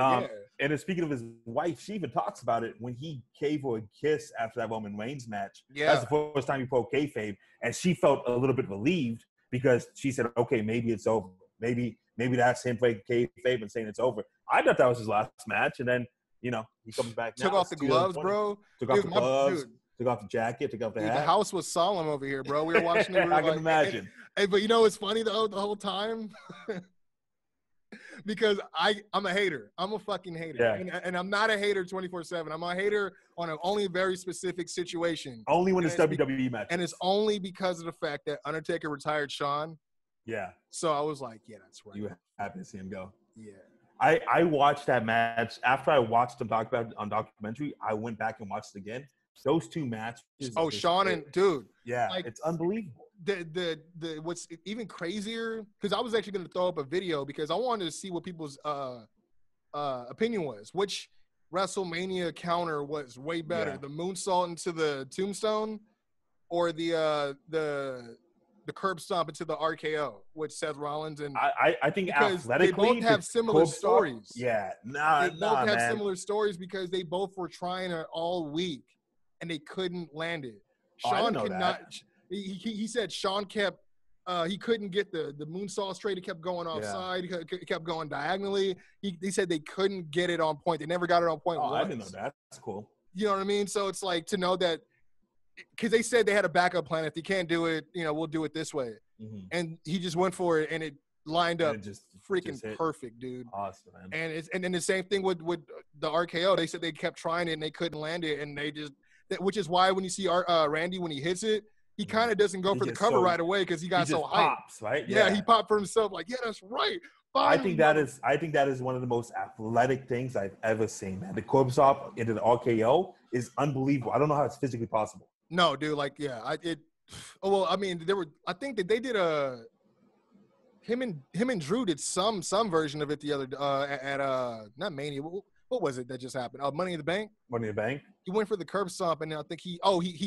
And then speaking of his wife, she even talks about it when he gave her a kiss after that Roman Reigns match. Yeah. That's the first time he broke kayfabe, and she felt a little bit relieved because she said, okay, maybe it's over. Maybe that's him breaking kayfabe and saying it's over. I thought that was his last match, and then, you know, he comes back now. Took off the gloves, bro. Took off the gloves. Took off the jacket, took off the hat. The house was solemn over here, bro. We were watching it. I can imagine. But you know what's funny, though, the whole time? Because I'm a hater. I'm a fucking hater. Yeah. And I'm not a hater 24/7. I'm a hater on only a very specific situation. Only when it's WWE matches. And it's only because of the fact that Undertaker retired Shawn. Yeah. So I was like, yeah, that's right. You were happy to see him go. Yeah. I watched that match. After I watched him talk about it on documentary, I went back and watched it again. Those two matches. Oh, Shawn and dude. Yeah, like, it's unbelievable. The what's even crazier, because I was actually going to throw up a video because I wanted to see what people's opinion was. Which WrestleMania counter was way better, the moonsault into the tombstone, or the curb stomp into the RKO with Seth Rollins and I think athletically they both have similar stories. Yeah, they both have similar stories because they both were trying it all week and they couldn't land it. Shawn cannot. He said Shawn kept He couldn't get the moonsault straight. He kept going offside. He kept going diagonally. He said they couldn't get it on point. They never got it on point. Oh, once. I didn't know that. That's cool. You know what I mean? So it's like to know that because they said they had a backup plan. If they can't do it, we'll do it this way. Mm-hmm. And he just went for it, and it lined up just perfect, dude. Awesome, man. And then the same thing with the RKO. They said they kept trying it and they couldn't land it, and they just which is why when you see Randy when he hits it, he kind of doesn't go for the cover right away because he got so hyped. Pops, right? Yeah, he popped for himself. Like, yeah, that's right. I think that is one of the most athletic things I've ever seen, man. The corpse hop into the RKO is unbelievable. I don't know how it's physically possible. No, dude. Like, yeah, I mean, I think that they did him and Drew did some version of it the other at not Mania. What was it that just happened? Money in the Bank. Money in the Bank. He went for the curb stomp, and I think he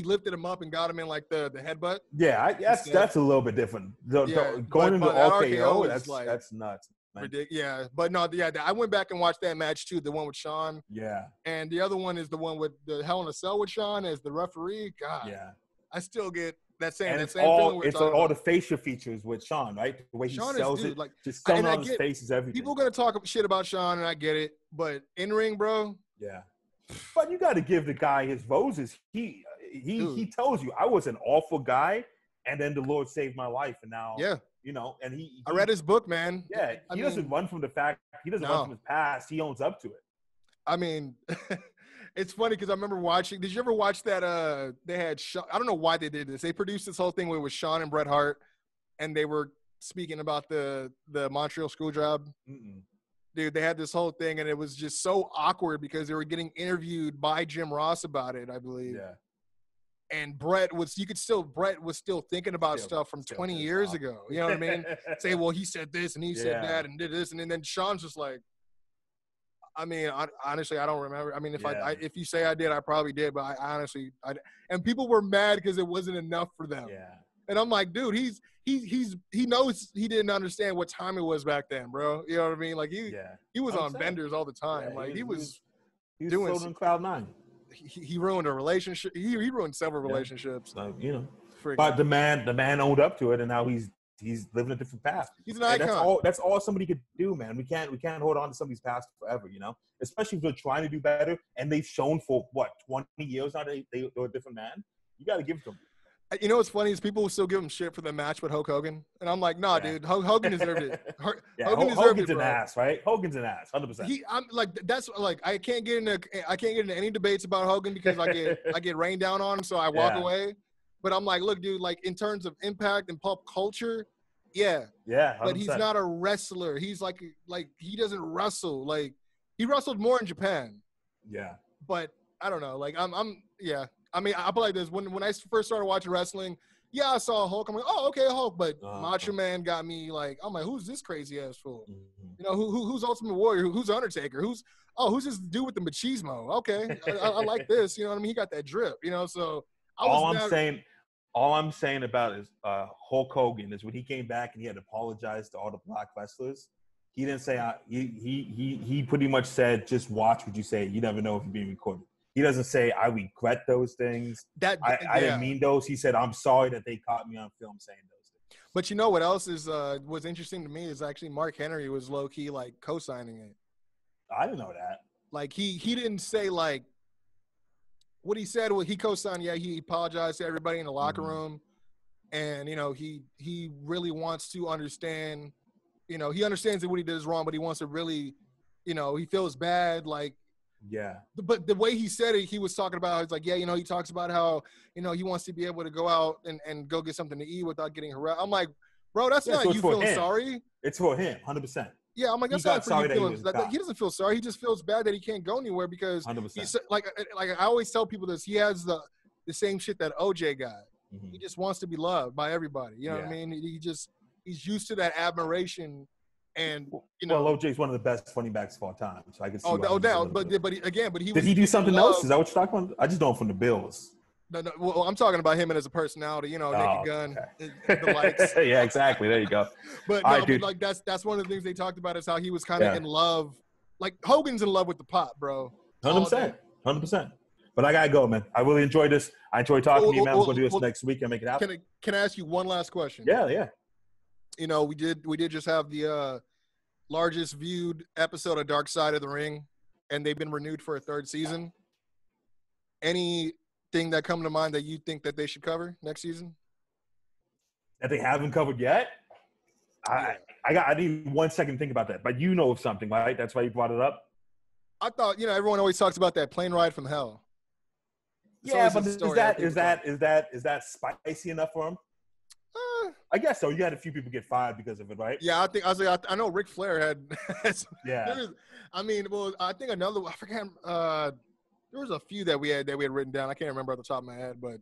lifted him up and got him in like the headbutt. Yeah, that's a little bit different. Going into RKO, that's nuts. Ridiculous. Yeah, but no, yeah, I went back and watched that match too, the one with Shawn. Yeah. And the other one is the one with the Hell in a Cell with Shawn as the referee. God. Yeah. I still get that same feeling. It's all the facial features with Shawn, right? The way he sells it, like just selling on his face is everything. People are gonna talk shit about Shawn, and I get it, but in ring, bro. Yeah. But you got to give the guy his roses. He tells you I was an awful guy, and then the Lord saved my life, and now and he I read his book, man. Yeah, he doesn't run from the fact. He doesn't run from his past. He owns up to it. I mean, it's funny because I remember watching. Did you ever watch that? They had I don't know why they did this. They produced this whole thing where it was Shawn and Bret Hart, and they were speaking about the Montreal screw job. Mm-mm. Dude, they had this whole thing, and it was just so awkward because they were getting interviewed by Jim Ross about it, I believe. Yeah. And Bret was still thinking about stuff from 20 years ago. You know what I mean? Say, well, he said this and he said that and did this, and then Shawn's just like, I mean, honestly, I don't remember. I mean, if you say I did, I probably did, but I honestly, and people were mad because it wasn't enough for them. Yeah. And I'm like, dude, he knows he didn't understand what time it was back then, bro. You know what I mean? Like he was on benders all the time. Like he was doing floating cloud nine. He ruined a relationship. He ruined several relationships. But the man owned up to it, and now he's living a different path. He's an icon. That's all somebody could do, man. We can't hold on to somebody's past forever, especially if they're trying to do better, and they've shown for 20 years now they're a different man. You got to give it to them. You know what's funny is people will still give him shit for the match with Hulk Hogan, and I'm like, nah, dude, Hogan deserved it. Hogan's an ass, right? Hogan's an ass, 100%. I'm like, that's like, I can't get into any debates about Hogan because I get rained down on him, so I walk away. But I'm like, look, dude, like in terms of impact and pop culture, yeah, 100%. But he's not a wrestler. He's like he doesn't wrestle. Like he wrestled more in Japan. Yeah. But I don't know. Like yeah. I mean, I put like this. When I first started watching wrestling, I saw Hulk. I'm like, oh, okay, Hulk. But Macho Man got me like, I'm like, who's this crazy ass fool? Mm-hmm. Who's Ultimate Warrior? Who's Undertaker? Who's this dude with the machismo? Okay, I like this. You know what I mean? He got that drip. So all I'm saying about is Hulk Hogan is when he came back and he had to apologize to all the black wrestlers. He didn't say he pretty much said, just watch what you say. You never know if you're being recorded. He doesn't say, I regret those things. I didn't mean those. He said, I'm sorry that they caught me on film saying those things. But you know what else was interesting to me is actually Mark Henry was low-key, like, co-signing it. I didn't know that. Like, he didn't say, like, what he said was he co-signed, he apologized to everybody in the locker room. And, he really wants to understand, he understands that what he did is wrong, but he wants to really, he feels bad, like, yeah. But the way he said it, he was talking about, it's like, he talks about how, he wants to be able to go out and go get something to eat without getting harassed. I'm like, bro, that's not you feeling sorry. It's for him, 100%. Yeah, I'm like, that's not for you feeling. He doesn't feel sorry. He just feels bad that he can't go anywhere because 100%. He's like I always tell people this. He has the same shit that OJ got. Mm-hmm. He just wants to be loved by everybody. You know what I mean? He's used to that admiration. And well, OJ's one of the best funny backs of all time, so I can see. No doubt. But he did he do something else? Is that what you're talking about? I just know him from the Bills. No. Well, I'm talking about him and as a personality. Naked Gun, the lights. Yeah, exactly. There you go. But like that's one of the things they talked about is how he was kind of in love. Like Hogan's in love with the pop, bro. 100%. But I gotta go, man. I really enjoyed this. I enjoyed talking to you, man. We're gonna do this next week and make it happen. Can I ask you one last question? Yeah. You know, we did just have the largest viewed episode of Dark Side of the Ring, and they've been renewed for a third season. Anything that come to mind that you think that they should cover next season? That they haven't covered yet? I need 1 second to think about that. But you know of something, right? That's why you brought it up? I thought, you know, everyone always talks about that plane ride from hell. Yeah, but is that spicy enough for him? I guess so. You had a few people get fired because of it, right? Yeah, I know Ric Flair had. Yeah. I think another. I forget. There was a few that we had written down. I can't remember off the top of my head, but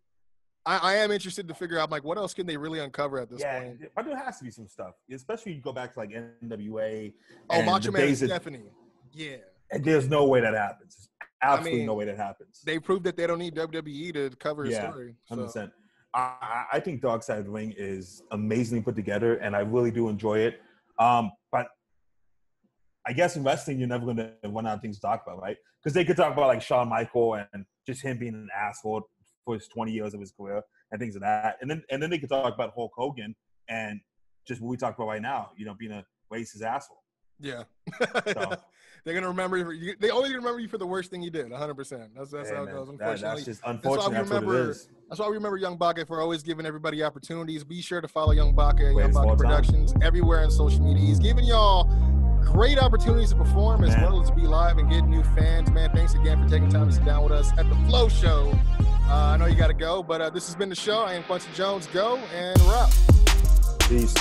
I am interested to figure out, like, what else can they really uncover at this point? But there has to be some stuff, especially you go back to like NWA. Oh, Macho Man and Stephanie. Yeah. And there's no way that happens. There's absolutely no way that happens. They proved that they don't need WWE to cover a story. 100%. I think Dark Side of the Ring is amazingly put together, and I really do enjoy it. But I guess in wrestling, you're never going to run out of things to talk about, right? Because they could talk about like Shawn Michaels and just him being an asshole for his 20 years of his career and things like that. And then they could talk about Hulk Hogan and just what we talk about right now, you know, being a racist asshole. Yeah. So. They're going to remember you. They always remember you for the worst thing you did, 100%. That's how it goes, unfortunately. That's just unfortunate. That's what it is. That's why we remember Young Baca for always giving everybody opportunities. Be sure to follow Young Baca and Young Baca Productions everywhere on social media. He's giving y'all great opportunities to perform as well as be live and get new fans. Man, thanks again for taking time to sit down with us at the Flow Show. I know you got to go, but this has been the show. I am Kwency Jones. Go, and we're out. Peace.